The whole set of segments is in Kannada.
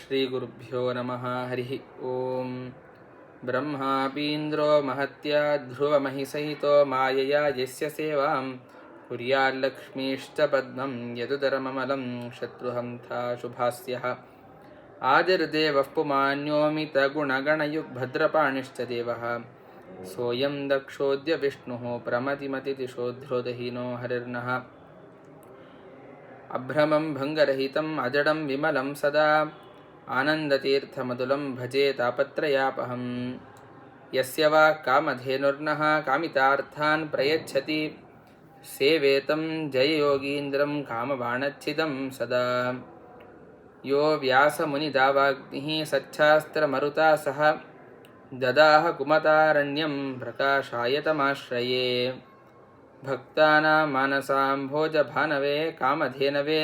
ಶ್ರೀಗುರುಭ್ಯೋ ನಮಃ. ಹರಿ ಓಂ. ಬ್ರಹ್ಮಾಪೀಂದ್ರೋ ಮಹತ್ಯಾ ಧ್ರುವಮಹಿಸಹಿತೋ ಮಾಯಯಾ ಯಸ್ಯ ಸೇವಾಂ ಕುರ್ಯಾಲ್ಲಕ್ಷ್ಮೀಶ್ಚ ಪದ್ಮಂ ಯದುದರಮಮಲಂ ಶತ್ರುಹಂತಾ ಶುಭಾಸ್ಯಃ. ಆದಿರ್ದೇವಃ ಪುಮಾನ್ಯೋಮಿತಗುಣಗಣಯುಗ್ಭದ್ರಪಾಣಿಶ್ಚ ದೇವಃ ಸೋಯಂ ದಕ್ಷೋದ್ಯ ವಿಷ್ಣುಃ ಪ್ರಮತಿಮತಿದಿಶೋದ್ರೋದಹೀನೋ ಹರಿರ್ನಃ. ಅಭ್ರಮಂ ಭಂಗರಹಿತಂ ಅಜಡಂ ವಿಮಲಂ ಸದಾ ಆನಂದತೀರ್ಥಮತುಲಂ ಭಜೆ ತಾಪತ್ರಯಾಪಹಂ. ಯಸ್ಯ ವಾ ಕಾಮಧೇನುರ್ನಃ ಕಾಮಿತಾರ್ಥಾನ್ ಪ್ರಯಚ್ಛತಿ ಸೇವೇತಂ ಜಯಯೋಗೀಂದ್ರಂ ಕಾಮಬಾಣಚ್ಛಿದಂ ಸದಾ. ಯೋ ವ್ಯಾಸಮುನಿದಾವಾಗ್ನಿಃ ಸಚ್ಛಾಸ್ತ್ರಮರುತಾ ಸಹ ದದಾಹ ಕುಮತಾರಣ್ಯಂ ಪ್ರಕಾಶಾಯತಮಾಶ್ರಯೇ. ಭಕ್ತಾನಾಂ ಮಾನಸಾಂಭೋಜಭಾನವೇ ಕಾಮಧೇನವೇ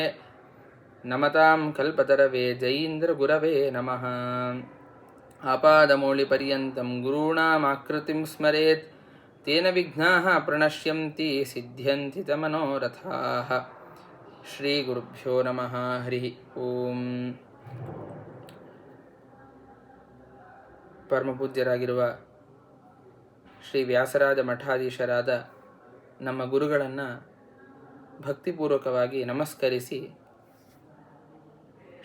ನಮತಾಂ ಕಲ್ಪತರವೇ ಜಯೀಂದ್ರ ಗುರವೇ ನಮಃ. ಆಪಾದಮೌಳಿಪರ್ಯಂತಂ ಗುರುಣಾಮಾಕೃತಿಂ ಸ್ಮರೇತ್ ತೇನ ವಿಘ್ನಾಃ ಪ್ರಣಶ್ಯಂತಿ ಸಿದ್ಧ್ಯಂತಿ ತ ಮನೋರಥಾಃ. ಶ್ರೀ ಗುರುಭ್ಯೋ ನಮಃ. ಹರಿ ಓಂ. ಪರಮಪೂಜ್ಯರಾಗಿರುವ ಶ್ರೀ ವ್ಯಾಸರಾಜ ಮಠಾಧೀಶರಾದ ನಮ್ಮ ಗುರುಗಳನ್ನು ಭಕ್ತಿಪೂರ್ವಕವಾಗಿ ನಮಸ್ಕರಿಸಿ,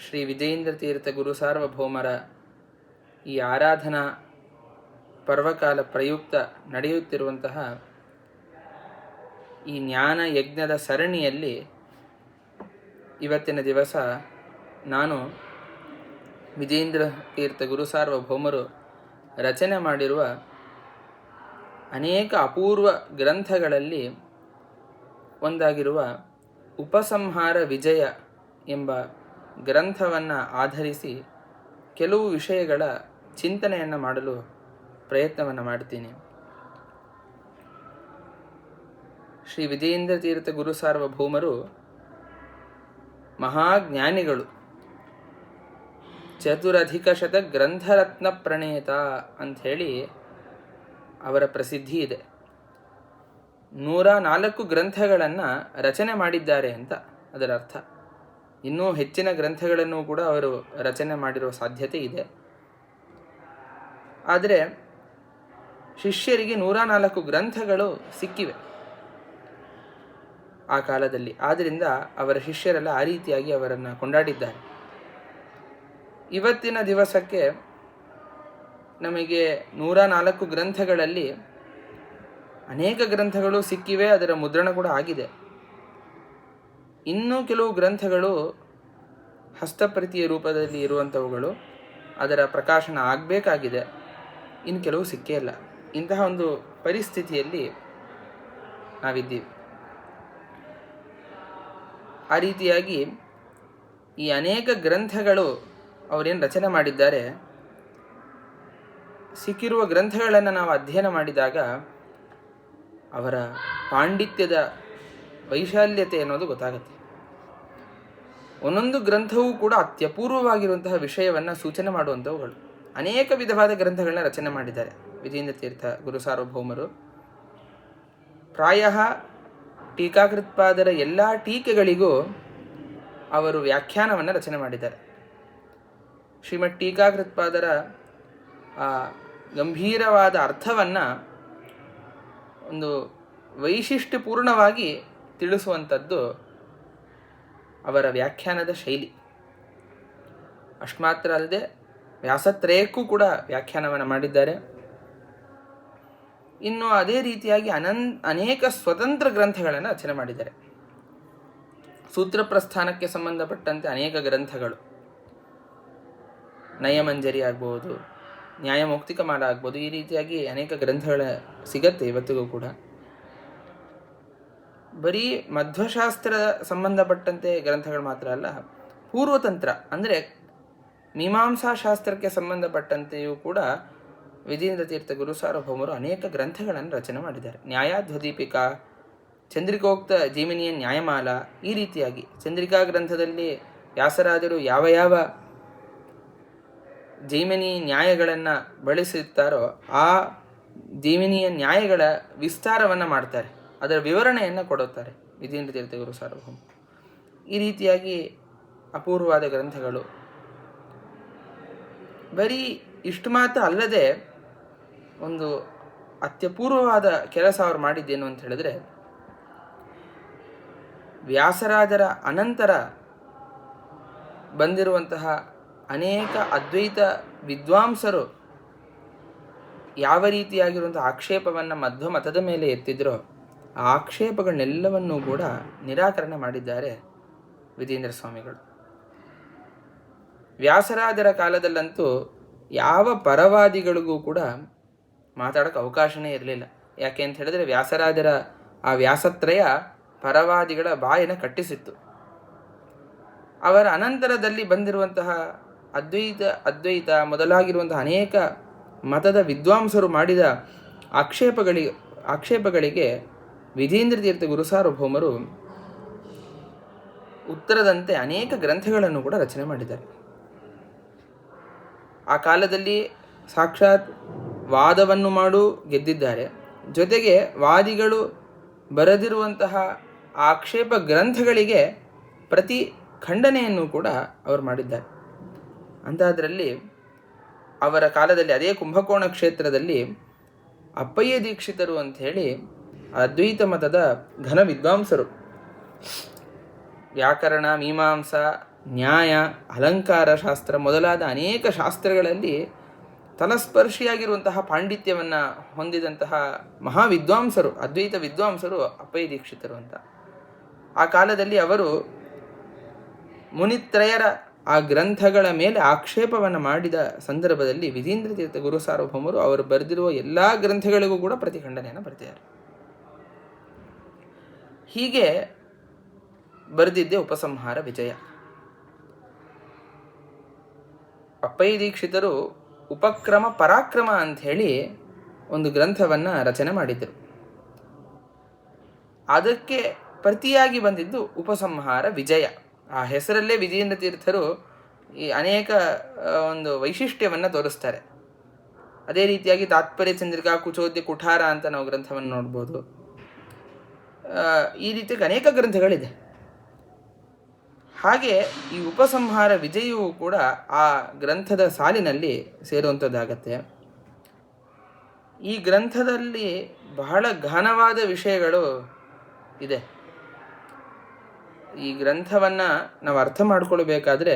ಶ್ರೀ ವಿಜಯೇಂದ್ರ ತೀರ್ಥ ಗುರು ಸಾರ್ವಭೌಮರ ಈ ಆರಾಧನಾ ಪರ್ವಕಾಲ ಪ್ರಯುಕ್ತ ನಡೆಯುತ್ತಿರುವಂತಹ ಈ ಜ್ಞಾನ ಯಜ್ಞದ ಸರಣಿಯಲ್ಲಿ ಇವತ್ತಿನ ದಿವಸ ನಾನು ವಿಜಯೇಂದ್ರ ತೀರ್ಥ ಗುರು ಸಾರ್ವಭೌಮರು ರಚನೆ ಮಾಡಿರುವ ಅನೇಕ ಅಪೂರ್ವ ಗ್ರಂಥಗಳಲ್ಲಿ ಒಂದಾಗಿರುವ ಉಪಸಂಹಾರ ವಿಜಯ ಎಂಬ ಗ್ರಂಥವನ್ನು ಆಧರಿಸಿ ಕೆಲವು ವಿಷಯಗಳ ಚಿಂತನೆಯನ್ನು ಮಾಡಲು ಪ್ರಯತ್ನವನ್ನು ಮಾಡ್ತೀನಿ. ಶ್ರೀ ವಿಜಯೇಂದ್ರ ತೀರ್ಥ ಗುರು ಸಾರ್ವಭೌಮರು ಮಹಾಜ್ಞಾನಿಗಳು. ಚತುರಧಿಕಶತ ಗ್ರಂಥರತ್ನ ಪ್ರಣೇತ ಅಂಥೇಳಿ ಅವರ ಪ್ರಸಿದ್ಧಿ ಇದೆ. 104 ಗ್ರಂಥಗಳನ್ನು ರಚನೆ ಮಾಡಿದ್ದಾರೆ ಅಂತ ಅದರ ಅರ್ಥ. ಇನ್ನೂ ಹೆಚ್ಚಿನ ಗ್ರಂಥಗಳನ್ನು ಕೂಡ ಅವರು ರಚನೆ ಮಾಡಿರುವ ಸಾಧ್ಯತೆ ಇದೆ. ಆದರೆ ಶಿಷ್ಯರಿಗೆ 104 ಗ್ರಂಥಗಳು ಸಿಕ್ಕಿವೆ ಆ ಕಾಲದಲ್ಲಿ. ಆದ್ದರಿಂದ ಅವರ ಶಿಷ್ಯರೆಲ್ಲ ಆ ರೀತಿಯಾಗಿ ಅವರನ್ನು ಕೊಂಡಾಡಿದ್ದಾರೆ. ಇವತ್ತಿನ ದಿವಸಕ್ಕೆ ನಮಗೆ 104 ಗ್ರಂಥಗಳಲ್ಲಿ ಅನೇಕ ಗ್ರಂಥಗಳು ಸಿಕ್ಕಿವೆ, ಅದರ ಮುದ್ರಣ ಕೂಡ ಆಗಿದೆ. ಇನ್ನೂ ಕೆಲವು ಗ್ರಂಥಗಳು ಹಸ್ತಪ್ರತಿಯ ರೂಪದಲ್ಲಿ ಇರುವಂಥವುಗಳು, ಅದರ ಪ್ರಕಾಶನ ಆಗಬೇಕಾಗಿದೆ. ಇನ್ನು ಕೆಲವು ಸಿಕ್ಕೇ ಇಲ್ಲ. ಇಂತಹ ಒಂದು ಪರಿಸ್ಥಿತಿಯಲ್ಲಿ ನಾವಿದ್ದೀವಿ. ಆ ರೀತಿಯಾಗಿ ಈ ಅನೇಕ ಗ್ರಂಥಗಳು ಅವರೇನು ರಚನೆ ಮಾಡಿದ್ದಾರೆ, ಸಿಕ್ಕಿರುವ ಗ್ರಂಥಗಳನ್ನು ನಾವು ಅಧ್ಯಯನ ಮಾಡಿದಾಗ ಅವರ ಪಾಂಡಿತ್ಯದ ವೈಶಾಲ್ಯತೆ ಅನ್ನೋದು ಗೊತ್ತಾಗುತ್ತೆ. ಒಂದೊಂದು ಗ್ರಂಥವೂ ಕೂಡ ಅತ್ಯಪೂರ್ವವಾಗಿರುವಂತಹ ವಿಷಯವನ್ನು ಸೂಚನೆ ಮಾಡುವಂಥವುಗಳು. ಅನೇಕ ವಿಧವಾದ ಗ್ರಂಥಗಳನ್ನ ರಚನೆ ಮಾಡಿದ್ದಾರೆ ವಿಜಯೇಂದ್ರ ತೀರ್ಥ ಗುರು ಸಾರ್ವಭೌಮರು. ಪ್ರಾಯ ಟೀಕಾಕೃತ್ಪಾದರ ಎಲ್ಲ ಟೀಕೆಗಳಿಗೂ ಅವರು ವ್ಯಾಖ್ಯಾನವನ್ನು ರಚನೆ ಮಾಡಿದ್ದಾರೆ. ಶ್ರೀಮದ್ ಟೀಕಾಕೃತ್ಪಾದರ ಆ ಗಂಭೀರವಾದ ಅರ್ಥವನ್ನು ಒಂದು ವೈಶಿಷ್ಟ್ಯಪೂರ್ಣವಾಗಿ ತಿಳಿಸುವಂಥದ್ದು ಅವರ ವ್ಯಾಖ್ಯಾನದ ಶೈಲಿ. ಅಷ್ಟು ಮಾತ್ರ ಅಲ್ಲದೆ ವ್ಯಾಸತ್ರಯಕ್ಕೂ ಕೂಡ ವ್ಯಾಖ್ಯಾನವನ್ನು ಮಾಡಿದ್ದಾರೆ. ಇನ್ನು ಅದೇ ರೀತಿಯಾಗಿ ಅನೇಕ ಸ್ವತಂತ್ರ ಗ್ರಂಥಗಳನ್ನು ರಚನೆ ಮಾಡಿದ್ದಾರೆ. ಸೂತ್ರ ಪ್ರಸ್ಥಾನಕ್ಕೆ ಸಂಬಂಧಪಟ್ಟಂತೆ ಅನೇಕ ಗ್ರಂಥಗಳು, ನಯಮಂಜರಿ ಆಗ್ಬೋದು, ನ್ಯಾಯಮೌಕ್ತಿಕಮಾಲ ಆಗ್ಬೋದು, ಈ ರೀತಿಯಾಗಿ ಅನೇಕ ಗ್ರಂಥಗಳ ಸಿಗತ್ತೆ ಇವತ್ತಿಗೂ ಕೂಡ. ಬರೀ ಮಧ್ವಶಾಸ್ತ್ರ ಸಂಬಂಧಪಟ್ಟಂತೆ ಗ್ರಂಥಗಳು ಮಾತ್ರ ಅಲ್ಲ, ಪೂರ್ವತಂತ್ರ ಅಂದರೆ ಮೀಮಾಂಸಾ ಶಾಸ್ತ್ರಕ್ಕೆ ಸಂಬಂಧಪಟ್ಟಂತೆಯೂ ಕೂಡ ವಿಜಯೇಂದ್ರ ತೀರ್ಥ ಗುರು ಸಾರ್ವಭೌಮರು ಅನೇಕ ಗ್ರಂಥಗಳನ್ನು ರಚನೆ ಮಾಡಿದ್ದಾರೆ. ನ್ಯಾಯಾಧ್ವದೀಪಿಕಾ, ಚಂದ್ರಿಕೋಕ್ತ ಜೈಮಿನಿಯ ನ್ಯಾಯಮಾಲ, ಈ ರೀತಿಯಾಗಿ ಚಂದ್ರಿಕಾ ಗ್ರಂಥದಲ್ಲಿ ವ್ಯಾಸರಾಜರು ಯಾವ ಯಾವ ಜೈಮಿನಿ ನ್ಯಾಯಗಳನ್ನು ಬಳಸುತ್ತಾರೋ ಆ ಜೈಮಿನಿಯ ನ್ಯಾಯಗಳ ವಿಸ್ತಾರವನ್ನು ಮಾಡ್ತಾರೆ, ಅದರ ವಿವರಣೆಯನ್ನು ಕೊಡುತ್ತಾರೆ ವಿಜಯೇಂದ್ರ ತೀರ್ಥ ಗುರು ಸಾರ್ವಭೌಮ. ಈ ರೀತಿಯಾಗಿ ಅಪೂರ್ವವಾದ ಗ್ರಂಥಗಳು. ಬರೀ ಇಷ್ಟು ಮಾತ್ರ ಅಲ್ಲದೆ ಒಂದು ಅತ್ಯಪೂರ್ವವಾದ ಕೆಲಸ ಅವರು ಮಾಡಿದ್ದೇನು ಅಂತ ಹೇಳಿದ್ರೆ, ವ್ಯಾಸರಾಜರ ಅನಂತರ ಬಂದಿರುವಂತಹ ಅನೇಕ ಅದ್ವೈತ ವಿದ್ವಾಂಸರು ಯಾವ ರೀತಿಯಾಗಿರುವಂಥ ಆಕ್ಷೇಪವನ್ನು ಮಧ್ವ ಮತದ ಮೇಲೆ ಎತ್ತಿದ್ರೋ ಆ ಆಕ್ಷೇಪಗಳನ್ನೆಲ್ಲವನ್ನೂ ಕೂಡ ನಿರಾಕರಣೆ ಮಾಡಿದ್ದಾರೆ ವಿಜೇಂದ್ರ ಸ್ವಾಮಿಗಳು. ವ್ಯಾಸರಾಜರ ಕಾಲದಲ್ಲಂತೂ ಯಾವ ಪರವಾದಿಗಳಿಗೂ ಕೂಡ ಮಾತಾಡೋಕ್ಕೆ ಅವಕಾಶನೇ ಇರಲಿಲ್ಲ. ಯಾಕೆ ಅಂತ ಹೇಳಿದ್ರೆ ವ್ಯಾಸರಾಜರ ಆ ವ್ಯಾಸತ್ರಯ ಪರವಾದಿಗಳ ಬಾಯಿನ ಕಟ್ಟಿಸಿತ್ತು. ಅವರ ಅನಂತರದಲ್ಲಿ ಬಂದಿರುವಂತಹ ಅದ್ವೈತ ಮೊದಲಾಗಿರುವಂತಹ ಅನೇಕ ಮತದ ವಿದ್ವಾಂಸರು ಮಾಡಿದ ಆಕ್ಷೇಪಗಳಿಗೆ ವಿಜೇಂದ್ರ ತೀರ್ಥ ಗುರುಸಾರ್ವಭೌಮರು ಉತ್ತರದಂತೆ ಅನೇಕ ಗ್ರಂಥಗಳನ್ನು ಕೂಡ ರಚನೆ ಮಾಡಿದ್ದಾರೆ. ಆ ಕಾಲದಲ್ಲಿ ಸಾಕ್ಷಾತ್ ವಾದವನ್ನು ಗೆದ್ದಿದ್ದಾರೆ. ಜೊತೆಗೆ ವಾದಿಗಳು ಬರೆದಿರುವಂತಹ ಆಕ್ಷೇಪ ಗ್ರಂಥಗಳಿಗೆ ಪ್ರತಿ ಖಂಡನೆಯನ್ನು ಕೂಡ ಅವರು ಮಾಡಿದ್ದಾರೆ. ಅಂಥದ್ರಲ್ಲಿ ಅವರ ಕಾಲದಲ್ಲಿ ಅದೇ ಕುಂಭಕೋಣ ಕ್ಷೇತ್ರದಲ್ಲಿ ಅಪ್ಪಯ್ಯ ದೀಕ್ಷಿತರು ಅಂಥೇಳಿ ಅದ್ವೈತ ಮತದ ಘನ ವಿದ್ವಾಂಸರು, ವ್ಯಾಕರಣ, ಮೀಮಾಂಸಾ, ನ್ಯಾಯ, ಅಲಂಕಾರ ಶಾಸ್ತ್ರ ಮೊದಲಾದ ಅನೇಕ ಶಾಸ್ತ್ರಗಳಲ್ಲಿ ತಲಸ್ಪರ್ಶಿಯಾಗಿರುವಂತಹ ಪಾಂಡಿತ್ಯವನ್ನು ಹೊಂದಿದಂತಹ ಮಹಾವಿದ್ವಾಂಸರು, ಅದ್ವೈತ ವಿದ್ವಾಂಸರು ಅಪ್ಪಯ್ಯ ದೀಕ್ಷಿತರು ಅಂತ. ಆ ಕಾಲದಲ್ಲಿ ಅವರು ಮುನಿತ್ರಯರ ಆ ಗ್ರಂಥಗಳ ಮೇಲೆ ಆಕ್ಷೇಪವನ್ನು ಮಾಡಿದ ಸಂದರ್ಭದಲ್ಲಿ ವಿಜೇಂದ್ರ ತೀರ್ಥ ಗುರು ಸಾರ್ವಭೌಮರು ಅವರು ಬರೆದಿರುವ ಎಲ್ಲ ಗ್ರಂಥಗಳಿಗೂ ಕೂಡ ಪ್ರತಿಖಂಡನೆಯನ್ನು ಬರೆದಿದ್ದಾರೆ. ಹೀಗೆ ಬರೆದಿದ್ದೇ ಉಪಸಂಹಾರ ವಿಜಯ. ಅಪ್ಪಯ್ಯ ದೀಕ್ಷಿತರು ಉಪಕ್ರಮ ಪರಾಕ್ರಮ ಅಂಥೇಳಿ ಒಂದು ಗ್ರಂಥವನ್ನು ರಚನೆ ಮಾಡಿದ್ದರು. ಅದಕ್ಕೆ ಪ್ರತಿಯಾಗಿ ಬಂದಿದ್ದು ಉಪಸಂಹಾರ ವಿಜಯ. ಆ ಹೆಸರಲ್ಲೇ ವಿಜೇಂದ್ರ ತೀರ್ಥರು ಈ ಅನೇಕ ಒಂದು ವೈಶಿಷ್ಟ್ಯವನ್ನು ತೋರಿಸ್ತಾರೆ. ಅದೇ ರೀತಿಯಾಗಿ ತಾತ್ಪರ್ಯ ಚಂದ್ರಿಕಾ, ಕುಚೋದ್ಯ, ಕುಠಾರ ಅಂತ ನಾವು ಗ್ರಂಥವನ್ನು ನೋಡ್ಬೋದು. ಈ ರೀತಿಯಾಗಿ ಅನೇಕ ಗ್ರಂಥಗಳಿದೆ. ಹಾಗೆ ಈ ಉಪಸಂಹಾರ ವಿಜಯವು ಕೂಡ ಆ ಗ್ರಂಥದ ಸಾಲಿನಲ್ಲಿ ಸೇರುವಂಥದ್ದಾಗತ್ತೆ. ಈ ಗ್ರಂಥದಲ್ಲಿ ಬಹಳ ಘನವಾದ ವಿಷಯಗಳು ಇದೆ. ಈ ಗ್ರಂಥವನ್ನು ನಾವು ಅರ್ಥ ಮಾಡಿಕೊಳ್ಬೇಕಾದ್ರೆ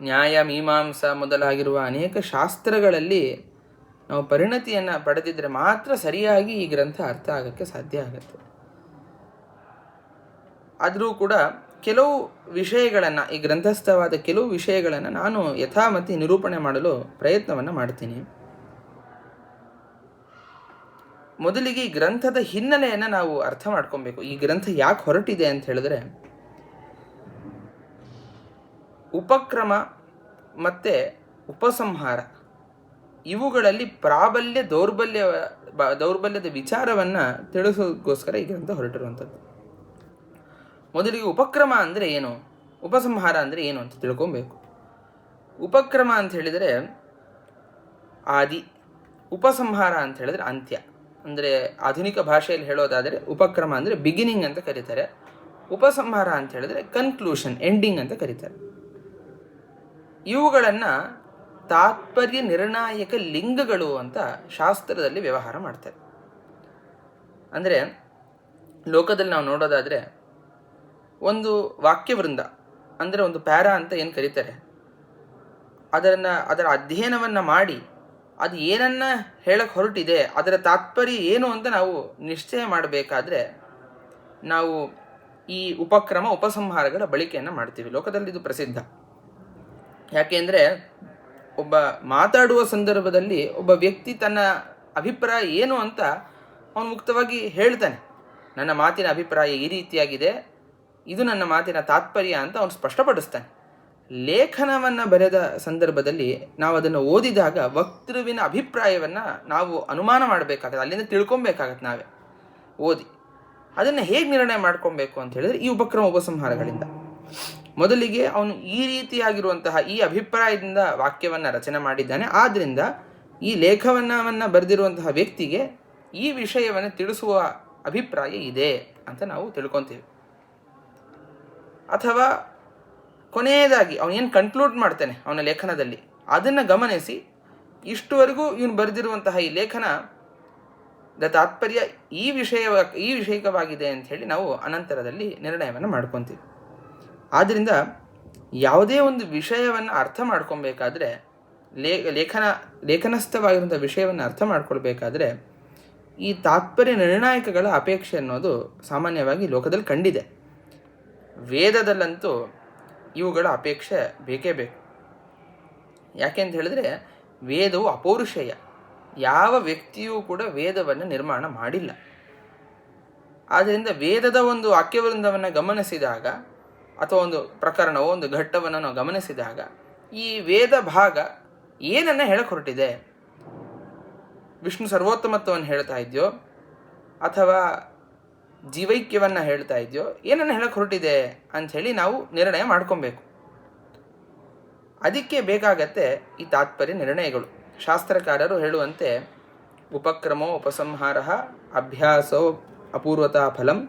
ನ್ಯಾಯ, ಮೀಮಾಂಸಾ ಮೊದಲಾಗಿರುವ ಅನೇಕ ಶಾಸ್ತ್ರಗಳಲ್ಲಿ ನಾವು ಪರಿಣತಿಯನ್ನು ಪಡೆದಿದ್ದರೆ ಮಾತ್ರ ಸರಿಯಾಗಿ ಈ ಗ್ರಂಥ ಅರ್ಥ ಆಗೋಕ್ಕೆ ಸಾಧ್ಯ ಆಗುತ್ತೆ. ಆದರೂ ಕೂಡ ಕೆಲವು ವಿಷಯಗಳನ್ನು, ಈ ಗ್ರಂಥಸ್ಥವಾದ ಕೆಲವು ವಿಷಯಗಳನ್ನು ನಾನು ಯಥಾಮತಿ ನಿರೂಪಣೆ ಮಾಡಲು ಪ್ರಯತ್ನವನ್ನು ಮಾಡ್ತೀನಿ. ಮೊದಲಿಗೆ ಈ ಗ್ರಂಥದ ಹಿನ್ನೆಲೆಯನ್ನು ನಾವು ಅರ್ಥ ಮಾಡ್ಕೊಬೇಕು. ಈ ಗ್ರಂಥ ಯಾಕೆ ಹೊರಟಿದೆ ಅಂತ ಹೇಳಿದ್ರೆ, ಉಪಕ್ರಮ ಮತ್ತು ಉಪಸಂಹಾರ ಇವುಗಳಲ್ಲಿ ಪ್ರಾಬಲ್ಯ ದೌರ್ಬಲ್ಯದ ವಿಚಾರವನ್ನು ತಿಳಿಸೋದಕ್ಕೋಸ್ಕರ ಈ ಗ್ರಂಥ ಹೊರಟಿರುವಂಥದ್ದು. ಮೊದಲಿಗೆ ಉಪಕ್ರಮ ಅಂದರೆ ಏನು, ಉಪಸಂಹಾರ ಅಂದರೆ ಏನು ಅಂತ ತಿಳ್ಕೊಬೇಕು. ಉಪಕ್ರಮ ಅಂತ ಹೇಳಿದರೆ ಆದಿ, ಉಪಸಂಹಾರ ಅಂತ ಹೇಳಿದ್ರೆ ಅಂತ್ಯ. ಅಂದರೆ ಆಧುನಿಕ ಭಾಷೆಯಲ್ಲಿ ಹೇಳೋದಾದರೆ ಉಪಕ್ರಮ ಅಂದರೆ ಬಿಗಿನಿಂಗ್ ಅಂತ ಕರೀತಾರೆ, ಉಪಸಂಹಾರ ಅಂತ ಹೇಳಿದ್ರೆ ಕನ್ಕ್ಲೂಷನ್, ಎಂಡಿಂಗ್ ಅಂತ ಕರೀತಾರೆ. ಇವುಗಳನ್ನು ತಾತ್ಪರ್ಯ ನಿರ್ಣಾಯಕ ಲಿಂಗಗಳು ಅಂತ ಶಾಸ್ತ್ರದಲ್ಲಿ ವ್ಯವಹಾರ ಮಾಡ್ತಾರೆ. ಅಂದರೆ ಲೋಕದಲ್ಲಿ ನಾವು ನೋಡೋದಾದರೆ ಒಂದು ವಾಕ್ಯವೃಂದ ಅಂದರೆ ಒಂದು ಪ್ಯಾರಾ ಅಂತ ಏನು ಕರೀತಾರೆ, ಅದರ ಅಧ್ಯಯನವನ್ನು ಮಾಡಿ ಅದು ಏನನ್ನು ಹೇಳಕ್ಕೆ ಹೊರಟಿದೆ, ಅದರ ತಾತ್ಪರ್ಯ ಏನು ಅಂತ ನಾವು ನಿಶ್ಚಯ ಮಾಡಬೇಕಾದ್ರೆ ನಾವು ಈ ಉಪಕ್ರಮ ಉಪಸಂಹಾರಗಳ ಬಳಕೆಯನ್ನು ಮಾಡ್ತೀವಿ. ಲೋಕದಲ್ಲಿ ಇದು ಪ್ರಸಿದ್ಧ. ಯಾಕೆಂದರೆ ಒಬ್ಬ ಮಾತಾಡುವ ಸಂದರ್ಭದಲ್ಲಿ ಒಬ್ಬ ವ್ಯಕ್ತಿ ತನ್ನ ಅಭಿಪ್ರಾಯ ಏನು ಅಂತ ಅವನು ಮುಕ್ತವಾಗಿ ಹೇಳ್ತಾನೆ. ನನ್ನ ಮಾತಿನ ಅಭಿಪ್ರಾಯ ಈ ರೀತಿಯಾಗಿದೆ, ಇದು ನನ್ನ ಮಾತಿನ ತಾತ್ಪರ್ಯ ಅಂತ ಅವನು ಸ್ಪಷ್ಟಪಡಿಸ್ತಾನೆ. ಲೇಖನವನ್ನು ಬರೆದ ಸಂದರ್ಭದಲ್ಲಿ ನಾವು ಅದನ್ನು ಓದಿದಾಗ ವಕ್ತೃವಿನ ಅಭಿಪ್ರಾಯವನ್ನು ನಾವು ಅನುಮಾನ ಮಾಡಬೇಕಾಗತ್ತೆ, ಅಲ್ಲಿಂದ ತಿಳ್ಕೊಬೇಕಾಗತ್ತೆ ನಾವೇ ಓದಿ. ಅದನ್ನು ಹೇಗೆ ನಿರ್ಣಯ ಮಾಡ್ಕೊಬೇಕು ಅಂತ ಹೇಳಿದ್ರೆ ಈ ಉಪಕ್ರಮ ಉಪಸಂಹಾರಗಳಿಂದ. ಮೊದಲಿಗೆ ಅವನು ಈ ರೀತಿಯಾಗಿರುವಂತಹ ಈ ಅಭಿಪ್ರಾಯದಿಂದ ವಾಕ್ಯವನ್ನು ರಚನೆ ಮಾಡಿದ್ದಾನೆ, ಆದ್ದರಿಂದ ಈ ಲೇಖನವನ್ನು ಬರೆದಿರುವಂತಹ ವ್ಯಕ್ತಿಗೆ ಈ ವಿಷಯವನ್ನು ತಿಳಿಸುವ ಅಭಿಪ್ರಾಯ ಇದೆ ಅಂತ ನಾವು ತಿಳ್ಕೊತೀವಿ. ಅಥವಾ ಕೊನೆಯದಾಗಿ ಅವನೇನು ಕನ್ಕ್ಲೂಡ್ ಮಾಡ್ತಾನೆ ಅವನ ಲೇಖನದಲ್ಲಿ, ಅದನ್ನು ಗಮನಿಸಿ ಇಷ್ಟುವರೆಗೂ ಇವನು ಬರೆದಿರುವಂತಹ ಈ ಲೇಖನ ತಾತ್ಪರ್ಯ ಈ ವಿಷಯಕವಾಗಿದೆ ಅಂಥೇಳಿ ನಾವು ಅನಂತರದಲ್ಲಿ ನಿರ್ಣಯವನ್ನು ಮಾಡ್ಕೊತೀವಿ. ಆದ್ದರಿಂದ ಯಾವುದೇ ಒಂದು ವಿಷಯವನ್ನು ಅರ್ಥ ಮಾಡ್ಕೊಬೇಕಾದ್ರೆ ಲೇಖನಸ್ಥವಾಗಿರುವಂಥ ವಿಷಯವನ್ನು ಅರ್ಥ ಮಾಡ್ಕೊಳ್ಬೇಕಾದ್ರೆ ಈ ತಾತ್ಪರ್ಯ ನಿರ್ಣಾಯಕಗಳ ಅಪೇಕ್ಷೆ ಅನ್ನೋದು ಸಾಮಾನ್ಯವಾಗಿ ಲೋಕದಲ್ಲಿ ಕಂಡಿದೆ. ವೇದದಲ್ಲಂತೂ ಇವುಗಳ ಅಪೇಕ್ಷೆ ಬೇಕೇ ಬೇಕು. ಯಾಕೆ ಅಂತ ಹೇಳಿದ್ರೆ ವೇದವು ಅಪೌರುಷೇಯ. ಯಾವ ವ್ಯಕ್ತಿಯೂ ಕೂಡ ವೇದವನ್ನು ನಿರ್ಮಾಣ ಮಾಡಿಲ್ಲ. ಆದ್ದರಿಂದ ವೇದದ ಒಂದು ವಾಕ್ಯವೃಂದವನ್ನು ಗಮನಿಸಿದಾಗ ಅಥವಾ ಒಂದು ಪ್ರಕರಣವೋ ಒಂದು ಘಟ್ಟವನ್ನು ನಾವು ಗಮನಿಸಿದಾಗ ಈ ವೇದ ಭಾಗ ಏನನ್ನು ಹೇಳಕ್ಕೆ ಹೊರಟಿದೆ, ವಿಷ್ಣು ಸರ್ವೋತ್ತಮತ್ವವನ್ನು ಹೇಳ್ತಾ ಇದೆಯೋ ಅಥವಾ ಜೀವೈಕ್ಯವನ್ನು ಹೇಳ್ತಾ ಇದೆಯೋ, ಏನನ್ನು ಹೇಳಕ್ಕೆ ಹೊರಟಿದೆ ಅಂಥೇಳಿ ನಾವು ನಿರ್ಣಯ ಮಾಡ್ಕೊಬೇಕು. ಅದಕ್ಕೆ ಬೇಕಾಗತ್ತೆ ಈ ತಾತ್ಪರ್ಯ ನಿರ್ಣಯಗಳು. ಶಾಸ್ತ್ರಕಾರರು ಹೇಳುವಂತೆ ಉಪಕ್ರಮೋ ಉಪಸಂಹಾರ ಅಭ್ಯಾಸೋ ಅಪೂರ್ವತಾ ಫಲಂ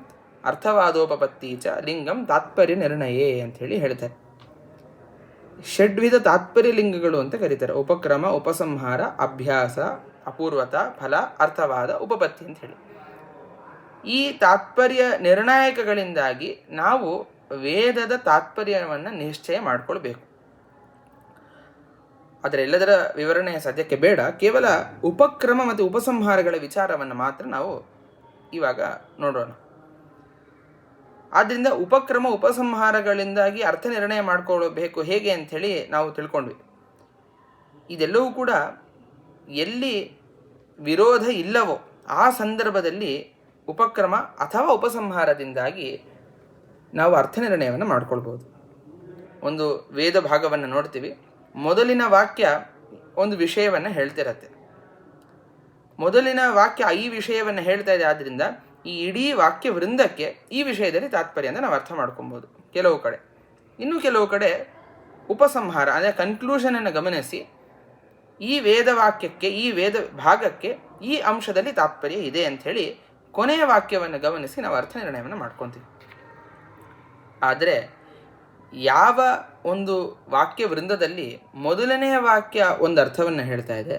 ಅರ್ಥವಾದೋಪಪತ್ತಿ ಚ ಲಿಂಗಂ ತಾತ್ಪರ್ಯ ನಿರ್ಣಯೇ ಅಂಥೇಳಿ ಹೇಳ್ತಾರೆ. ಷಡ್ವಿಧ ತಾತ್ಪರ್ಯ ಲಿಂಗಗಳು ಅಂತ ಕರೀತಾರೆ. ಉಪಕ್ರಮ, ಉಪಸಂಹಾರ, ಅಭ್ಯಾಸ, ಅಪೂರ್ವತಾ, ಫಲ, ಅರ್ಥವಾದ, ಉಪಪತ್ತಿ ಅಂತ ಹೇಳಿ. ಈ ತಾತ್ಪರ್ಯ ನಿರ್ಣಾಯಕಗಳಿಂದಾಗಿ ನಾವು ವೇದದ ತಾತ್ಪರ್ಯವನ್ನು ನಿಶ್ಚಯ ಮಾಡಿಕೊಳ್ಬೇಕು. ಆದರೆ ಎಲ್ಲದರ ವಿವರಣೆ ಸದ್ಯಕ್ಕೆ ಬೇಡ. ಕೇವಲ ಉಪಕ್ರಮ ಮತ್ತು ಉಪಸಂಹಾರಗಳ ವಿಚಾರವನ್ನು ಮಾತ್ರ ನಾವು ಇವಾಗ ನೋಡೋಣ. ಆದ್ದರಿಂದ ಉಪಕ್ರಮ ಉಪಸಂಹಾರಗಳಿಂದಾಗಿ ಅರ್ಥ ನಿರ್ಣಯ ಮಾಡಿಕೊಳ್ಳಬೇಕು ಹೇಗೆ ಅಂಥೇಳಿ ನಾವು ತಿಳ್ಕೊಂಡ್ವಿ. ಇದೆಲ್ಲವೂ ಕೂಡ ಎಲ್ಲಿ ವಿರೋಧ ಇಲ್ಲವೋ ಆ ಸಂದರ್ಭದಲ್ಲಿ ಉಪಕ್ರಮ ಅಥವಾ ಉಪಸಂಹಾರದಿಂದಾಗಿ ನಾವು ಅರ್ಥ ನಿರ್ಣಯವನ್ನು ಮಾಡ್ಕೊಳ್ಬೋದು. ಒಂದು ವೇದ ಭಾಗವನ್ನು ನೋಡ್ತೀವಿ. ಮೊದಲಿನ ವಾಕ್ಯ ಒಂದು ವಿಷಯವನ್ನು ಹೇಳ್ತಿರತ್ತೆ. ಮೊದಲಿನ ವಾಕ್ಯ ಈ ವಿಷಯವನ್ನು ಹೇಳ್ತಾ ಇದೆ. ಆದ್ದರಿಂದ ಈ ಇಡೀ ವಾಕ್ಯ ವೃಂದಕ್ಕೆ ಈ ವಿಷಯದಲ್ಲಿ ತಾತ್ಪರ್ಯ ಅಂತ ನಾವು ಅರ್ಥ ಮಾಡ್ಕೊಬೋದು ಕೆಲವು ಕಡೆ. ಇನ್ನು ಕೆಲವು ಕಡೆ ಉಪಸಂಹಾರ ಅಂದರೆ ಕನ್ಕ್ಲೂಷನನ್ನು ಗಮನಿಸಿ ಈ ವೇದ ವಾಕ್ಯಕ್ಕೆ, ಈ ವೇದ ಭಾಗಕ್ಕೆ ಈ ಅಂಶದಲ್ಲಿ ತಾತ್ಪರ್ಯ ಇದೆ ಅಂಥೇಳಿ ಕೊನೆಯ ವಾಕ್ಯವನ್ನು ಗಮನಿಸಿ ನಾವು ಅರ್ಥ ನಿರ್ಣಯವನ್ನು ಮಾಡ್ಕೊತೀವಿ. ಆದರೆ ಯಾವ ಒಂದು ವಾಕ್ಯ ವೃಂದದಲ್ಲಿ ಮೊದಲನೆಯ ವಾಕ್ಯ ಒಂದು ಅರ್ಥವನ್ನು ಹೇಳ್ತಾ ಇದೆ,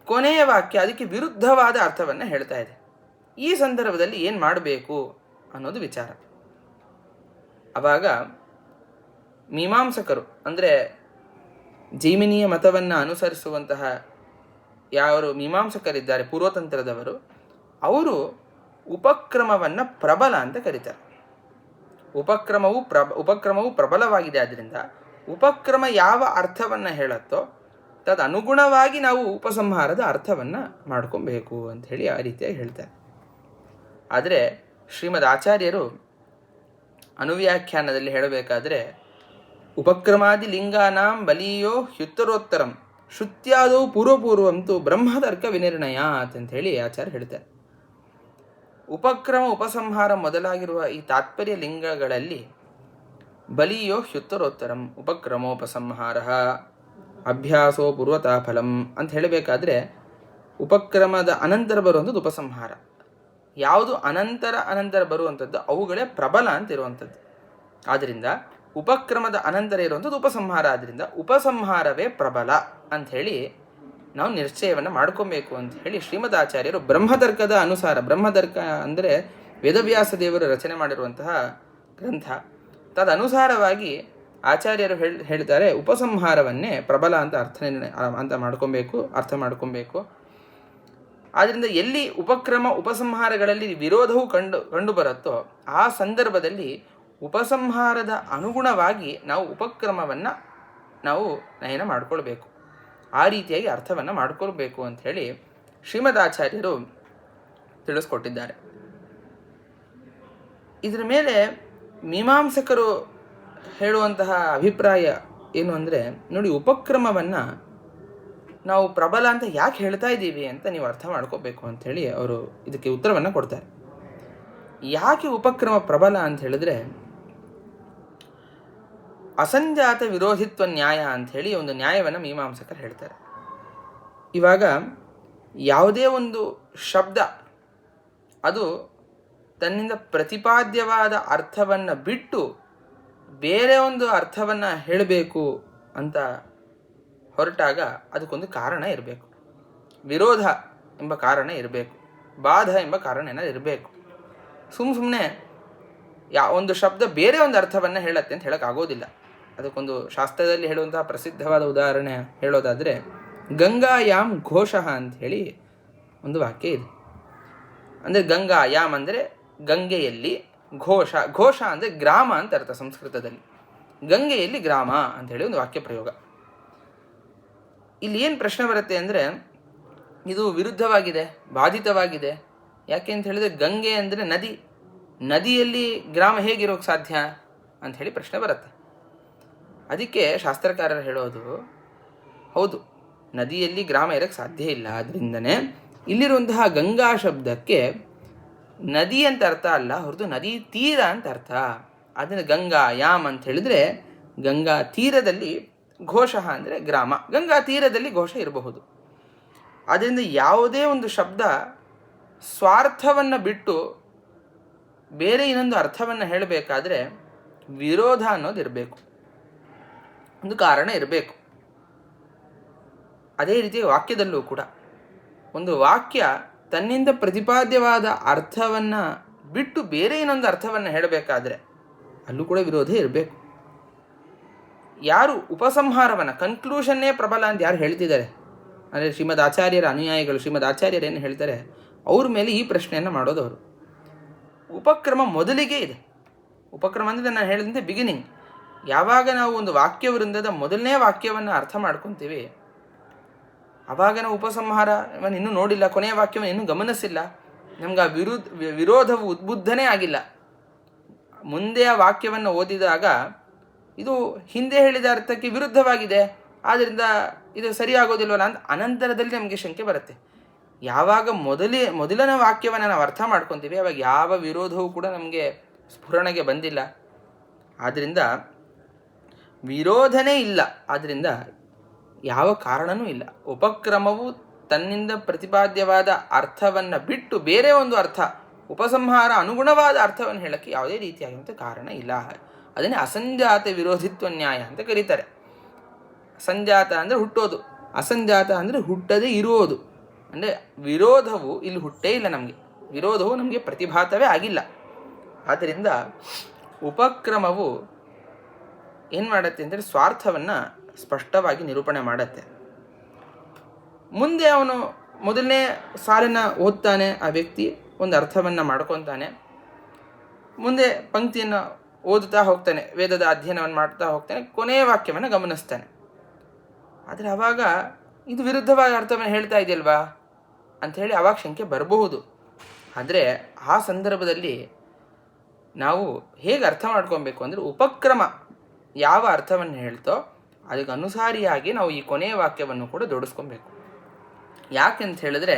ಕೊನೆಯ ವಾಕ್ಯ ಅದಕ್ಕೆ ವಿರುದ್ಧವಾದ ಅರ್ಥವನ್ನು ಹೇಳ್ತಾ ಇದೆ, ಈ ಸಂದರ್ಭದಲ್ಲಿ ಏನು ಮಾಡಬೇಕು ಅನ್ನೋದು ವಿಚಾರ. ಆವಾಗ ಮೀಮಾಂಸಕರು ಅಂದರೆ ಜೈಮಿನಿಯ ಮತವನ್ನು ಅನುಸರಿಸುವಂತಹ ಯಾರು ಮೀಮಾಂಸಕರಿದ್ದಾರೆ ಪೂರ್ವತಂತ್ರದವರು, ಅವರು ಉಪಕ್ರಮವನ್ನು ಪ್ರಬಲ ಅಂತ ಕರೀತಾರೆ. ಉಪಕ್ರಮವು ಪ್ರಬಲವಾಗಿದೆ. ಆದ್ದರಿಂದ ಉಪಕ್ರಮ ಯಾವ ಅರ್ಥವನ್ನು ಹೇಳುತ್ತೋ ತದನುಗುಣವಾಗಿ ನಾವು ಉಪಸಂಹಾರದ ಅರ್ಥವನ್ನು ಮಾಡ್ಕೊಬೇಕು ಅಂಥೇಳಿ ಆ ರೀತಿಯಾಗಿ ಹೇಳ್ತಾರೆ. ಆದರೆ ಶ್ರೀಮದ್ ಆಚಾರ್ಯರು ಅನುವ್ಯಾಖ್ಯಾನದಲ್ಲಿ ಹೇಳಬೇಕಾದ್ರೆ ಉಪಕ್ರಮಾದಿ ಲಿಂಗಾನಾಂ ಬಲೀಯೋ ಹ್ಯುತ್ತರೋತ್ತರಂ ಶ್ರುತ್ಯಾದೋ ಪೂರ್ವಪೂರ್ವಂತು ಬ್ರಹ್ಮತರ್ಕ ವಿನಿರ್ಣಯಾತ್ ಅಂತ ಹೇಳಿ ಆಚಾರ್ಯ ಹೇಳ್ತಾರೆ. ಉಪಕ್ರಮ ಉಪಸಂಹಾರ ಮೊದಲಾಗಿರುವ ಈ ತಾತ್ಪರ್ಯ ಲಿಂಗಗಳಲ್ಲಿ ಬಲೀಯೋ ಹ್ಯುತ್ತರೋತ್ತರಂ ಉಪಕ್ರಮೋಪಸಂಹಾರ ಅಭ್ಯಾಸೋ ಪೂರ್ವತಾ ಫಲಂ ಅಂತ ಹೇಳಬೇಕಾದ್ರೆ ಉಪಕ್ರಮದ ಅನಂತರ ಬರುವಂಥದ್ದು ಉಪಸಂಹಾರ. ಯಾವುದು ಅನಂತರ ಬರುವಂಥದ್ದು ಅವುಗಳೇ ಪ್ರಬಲ ಅಂತಿರುವಂಥದ್ದು. ಆದ್ದರಿಂದ ಉಪಕ್ರಮದ ಅನಂತರ ಇರುವಂಥದ್ದು ಉಪಸಂಹಾರ. ಆದ್ದರಿಂದ ಉಪಸಂಹಾರವೇ ಪ್ರಬಲ ಅಂಥೇಳಿ ನಾವು ನಿಶ್ಚಯವನ್ನು ಮಾಡ್ಕೊಬೇಕು ಅಂತ ಹೇಳಿ ಶ್ರೀಮದಾಚಾರ್ಯರು ಬ್ರಹ್ಮತರ್ಕದ ಅನುಸಾರ, ಬ್ರಹ್ಮತರ್ಕ ಅಂದರೆ ವೇದವ್ಯಾಸ ದೇವರು ರಚನೆ ಮಾಡಿರುವಂತಹ ಗ್ರಂಥ, ತದನುಸಾರವಾಗಿ ಆಚಾರ್ಯರು ಹೇಳ್ತಾರೆ ಉಪಸಂಹಾರವನ್ನೇ ಪ್ರಬಲ ಅಂತ ಅರ್ಥ ಮಾಡ್ಕೊಬೇಕು. ಆದ್ದರಿಂದ ಎಲ್ಲಿ ಉಪಕ್ರಮ ಉಪಸಂಹಾರಗಳಲ್ಲಿ ವಿರೋಧವು ಕಂಡು ಬರುತ್ತೋ ಆ ಸಂದರ್ಭದಲ್ಲಿ ಉಪಸಂಹಾರದ ಅನುಗುಣವಾಗಿ ನಾವು ಉಪಕ್ರಮವನ್ನು ನಾವು ನಯನ ಮಾಡಿಕೊಳ್ಬೇಕು. ಆ ರೀತಿಯಾಗಿ ಅರ್ಥವನ್ನು ಮಾಡಿಕೊಳ್ಬೇಕು ಅಂಥೇಳಿ ಶ್ರೀಮದಾಚಾರ್ಯರು ತಿಳಿಸ್ಕೊಟ್ಟಿದ್ದಾರೆ. ಇದರ ಮೇಲೆ ಮೀಮಾಂಸಕರು ಹೇಳುವಂತಹ ಅಭಿಪ್ರಾಯ ಏನು ಅಂದರೆ, ನೋಡಿ, ಉಪಕ್ರಮವನ್ನು ನಾವು ಪ್ರಬಲ ಅಂತ ಯಾಕೆ ಹೇಳ್ತಾ ಇದ್ದೀವಿ ಅಂತ ನೀವು ಅರ್ಥ ಮಾಡ್ಕೋಬೇಕು ಅಂಥೇಳಿ ಅವರು ಇದಕ್ಕೆ ಉತ್ತರವನ್ನು ಕೊಡ್ತಾರೆ. ಯಾಕೆ ಉಪಕ್ರಮ ಪ್ರಬಲ ಅಂತ ಹೇಳಿದ್ರೆ, ಅಸಂಜಾತ ವಿರೋಧಿತ್ವ ನ್ಯಾಯ ಅಂಥೇಳಿ ಒಂದು ನ್ಯಾಯವನ್ನು ಮೀಮಾಂಸಕರು ಹೇಳ್ತಾರೆ. ಇವಾಗ ಯಾವುದೇ ಒಂದು ಶಬ್ದ ಅದು ತನ್ನಿಂದ ಪ್ರತಿಪಾದ್ಯವಾದ ಅರ್ಥವನ್ನು ಬಿಟ್ಟು ಬೇರೆ ಒಂದು ಅರ್ಥವನ್ನು ಹೇಳಬೇಕು ಅಂತ ಹೊರಟಾಗ ಅದಕ್ಕೊಂದು ಕಾರಣ ಇರಬೇಕು. ವಿರೋಧ ಎಂಬ ಕಾರಣ ಇರಬೇಕು, ಬಾಧ ಎಂಬ ಕಾರಣ ಏನಾದ್ರು ಇರಬೇಕು. ಸುಮ್ಮನೆ ಒಂದು ಶಬ್ದ ಬೇರೆ ಒಂದು ಅರ್ಥವನ್ನು ಹೇಳತ್ತೆ ಅಂತ ಹೇಳೋಕ್ಕಾಗೋದಿಲ್ಲ. ಅದಕ್ಕೊಂದು ಶಾಸ್ತ್ರದಲ್ಲಿ ಹೇಳುವಂತಹ ಪ್ರಸಿದ್ಧವಾದ ಉದಾಹರಣೆ ಹೇಳೋದಾದರೆ, ಗಂಗಾಯಾಮ್ ಘೋಷಃ ಅಂಥೇಳಿ ಒಂದು ವಾಕ್ಯ ಇದೆ. ಅಂದರೆ ಗಂಗಾಯಾಮ್ ಅಂದರೆ ಗಂಗೆಯಲ್ಲಿ, ಘೋಷ ಅಂದರೆ ಗ್ರಾಮ ಅಂತ ಅರ್ಥ ಸಂಸ್ಕೃತದಲ್ಲಿ. ಗಂಗೆಯಲ್ಲಿ ಗ್ರಾಮ ಅಂಥೇಳಿ ಒಂದು ವಾಕ್ಯ ಪ್ರಯೋಗ. ಇಲ್ಲಿ ಏನು ಪ್ರಶ್ನೆ ಬರುತ್ತೆ ಅಂದರೆ, ಇದು ವಿರುದ್ಧವಾಗಿದೆ, ಬಾಧಿತವಾಗಿದೆ. ಯಾಕೆ ಅಂತ ಹೇಳಿದ್ರೆ ಗಂಗೆ ಅಂದರೆ ನದಿ, ನದಿಯಲ್ಲಿ ಗ್ರಾಮ ಹೇಗಿರೋಕ್ಕೆ ಸಾಧ್ಯ ಅಂಥೇಳಿ ಪ್ರಶ್ನೆ ಬರುತ್ತೆ. ಅದಕ್ಕೆ ಶಾಸ್ತ್ರಕಾರರು ಹೇಳೋದು, ಹೌದು, ನದಿಯಲ್ಲಿ ಗ್ರಾಮ ಇರೋಕ್ಕೆ ಸಾಧ್ಯ ಇಲ್ಲ. ಆದ್ದರಿಂದನೇ ಇಲ್ಲಿರುವಂತಹ ಗಂಗಾ ಶಬ್ದಕ್ಕೆ ನದಿ ಅಂತ ಅರ್ಥ ಅಲ್ಲ, ಹೊರತು ನದಿ ತೀರ ಅಂತ ಅರ್ಥ. ಅದನ್ನು ಗಂಗಾ ಯಾಮ್ ಅಂತ ಹೇಳಿದ್ರೆ ಗಂಗಾ ತೀರದಲ್ಲಿ ಘೋಷ ಅಂದರೆ ಗ್ರಾಮ, ಗಂಗಾ ತೀರದಲ್ಲಿ ಘೋಷ ಇರಬಹುದು. ಆದ್ದರಿಂದ ಯಾವುದೇ ಒಂದು ಶಬ್ದ ಸ್ವಾರ್ಥವನ್ನು ಬಿಟ್ಟು ಬೇರೆ ಇನ್ನೊಂದು ಅರ್ಥವನ್ನು ಹೇಳಬೇಕಾದ್ರೆ ವಿರೋಧ ಅನ್ನೋದು ಇರಬೇಕು, ಒಂದು ಕಾರಣ ಇರಬೇಕು. ಅದೇ ರೀತಿ ವಾಕ್ಯದಲ್ಲೂ ಕೂಡ ಒಂದು ವಾಕ್ಯ ತನ್ನಿಂದ ಪ್ರತಿಪಾದ್ಯವಾದ ಅರ್ಥವನ್ನು ಬಿಟ್ಟು ಬೇರೆ ಇನ್ನೊಂದು ಅರ್ಥವನ್ನು ಹೇಳಬೇಕಾದ್ರೆ ಅಲ್ಲೂ ಕೂಡ ವಿರೋಧ ಇರಬೇಕು. ಯಾರು ಉಪಸಂಹಾರವನ್ನು, ಕನ್ಕ್ಲೂಷನ್ನೇ ಪ್ರಬಲ ಅಂತ ಯಾರು ಹೇಳ್ತಿದ್ದಾರೆ ಅಂದರೆ ಶ್ರೀಮದ್ ಆಚಾರ್ಯರ ಅನುಯಾಯಿಗಳು, ಶ್ರೀಮದ್ ಆಚಾರ್ಯರು ಏನು ಹೇಳ್ತಾರೆ ಅವ್ರ ಮೇಲೆ ಈ ಪ್ರಶ್ನೆಯನ್ನು ಮಾಡೋದವರು. ಉಪಕ್ರಮ ಮೊದಲಿಗೆ ಇದೆ. ಉಪಕ್ರಮ ಅಂದರೆ ನಾನು ಹೇಳಿದಂತೆ ಬಿಗಿನಿಂಗ್. ಯಾವಾಗ ನಾವು ಒಂದು ವಾಕ್ಯವೃಂದದ ಮೊದಲನೇ ವಾಕ್ಯವನ್ನು ಅರ್ಥ ಮಾಡ್ಕೊತೀವಿ, ಆವಾಗ ನಾವು ಉಪಸಂಹಾರ ಇನ್ನೂ ನೋಡಿಲ್ಲ, ಕೊನೆಯ ವಾಕ್ಯವನ್ನು ಇನ್ನೂ ಗಮನಿಸಿಲ್ಲ, ನಮ್ಗೆ ಆ ವಿರೋಧವು ಉದ್ಬುದ್ಧನೇ ಆಗಿಲ್ಲ. ಮುಂದೆ ಆ ವಾಕ್ಯವನ್ನು ಓದಿದಾಗ ಇದು ಹಿಂದೆ ಹೇಳಿದ ಅರ್ಥಕ್ಕೆ ವಿರುದ್ಧವಾಗಿದೆ, ಆದ್ದರಿಂದ ಇದು ಸರಿಯಾಗೋದಿಲ್ವಲ್ಲ ಅಂತ ಅನಂತರದಲ್ಲಿ ನಮಗೆ ಶಂಕೆ ಬರುತ್ತೆ. ಯಾವಾಗ ಮೊದಲನೇ ವಾಕ್ಯವನ್ನು ನಾವು ಅರ್ಥ ಮಾಡ್ಕೊತೀವಿ ಆವಾಗ ಯಾವ ವಿರೋಧವೂ ಕೂಡ ನಮಗೆ ಸ್ಫುರಣೆಗೆ ಬಂದಿಲ್ಲ. ಆದ್ದರಿಂದ ವಿರೋಧನೇ ಇಲ್ಲ, ಆದ್ದರಿಂದ ಯಾವ ಕಾರಣನೂ ಇಲ್ಲ. ಉಪಕ್ರಮವು ತನ್ನಿಂದ ಪ್ರತಿಪಾದ್ಯವಾದ ಅರ್ಥವನ್ನು ಬಿಟ್ಟು ಬೇರೆ ಒಂದು ಅರ್ಥ, ಉಪಸಂಹಾರ ಅನುಗುಣವಾದ ಅರ್ಥವನ್ನು ಹೇಳೋಕ್ಕೆ ಯಾವುದೇ ರೀತಿಯಾಗಿರುವಂಥ ಕಾರಣ ಇಲ್ಲ. ಅದನ್ನೇ ಅಸಂಜಾತ ವಿರೋಧಿತ್ವ ನ್ಯಾಯ ಅಂತ ಕರೀತಾರೆ. ಸಂಜಾತ ಅಂದರೆ ಹುಟ್ಟೋದು, ಅಸಂಜಾತ ಅಂದರೆ ಹುಟ್ಟದೇ ಇರುವುದು. ಅಂದರೆ ವಿರೋಧವು ಇಲ್ಲಿ ಹುಟ್ಟೇ ಇಲ್ಲ, ನಮಗೆ ವಿರೋಧವು ನಮಗೆ ಪ್ರತಿಭಾತವೇ ಆಗಿಲ್ಲ. ಆದ್ದರಿಂದ ಉಪಕ್ರಮವು ಏನು ಮಾಡುತ್ತೆ ಅಂದರೆ ಸ್ವಾರ್ಥವನ್ನು ಸ್ಪಷ್ಟವಾಗಿ ನಿರೂಪಣೆ ಮಾಡುತ್ತೆ. ಮುಂದೆ ಅವನು ಮೊದಲನೇ ಸಾಲಿನ ಓದ್ತಾನೆ, ಆ ವ್ಯಕ್ತಿ ಒಂದು ಅರ್ಥವನ್ನು ಮಾಡ್ಕೊತಾನೆ, ಮುಂದೆ ಪಂಕ್ತಿಯನ್ನು ಓದುತ್ತಾ ಹೋಗ್ತಾನೆ, ವೇದದ ಅಧ್ಯಯನವನ್ನು ಮಾಡ್ತಾ ಹೋಗ್ತಾನೆ, ಕೊನೆಯ ವಾಕ್ಯವನ್ನು ಗಮನಿಸ್ತಾನೆ. ಆದರೆ ಆವಾಗ ಇದು ವಿರುದ್ಧವಾದ ಅರ್ಥವನ್ನು ಹೇಳ್ತಾ ಇದೆಯಲ್ವಾ ಅಂಥೇಳಿ ಆವಾಗ ಶಂಕೆ ಬರಬಹುದು. ಆದರೆ ಆ ಸಂದರ್ಭದಲ್ಲಿ ನಾವು ಹೇಗೆ ಅರ್ಥ ಮಾಡ್ಕೊಬೇಕು ಅಂದರೆ, ಉಪಕ್ರಮ ಯಾವ ಅರ್ಥವನ್ನು ಹೇಳ್ತೋ ಅದಕ್ಕೆ ಅನುಸಾರಿಯಾಗಿ ನಾವು ಈ ಕೊನೆಯ ವಾಕ್ಯವನ್ನು ಕೂಡ ಜೋಡಿಸ್ಕೊಬೇಕು. ಯಾಕೆಂತ ಹೇಳಿದ್ರೆ,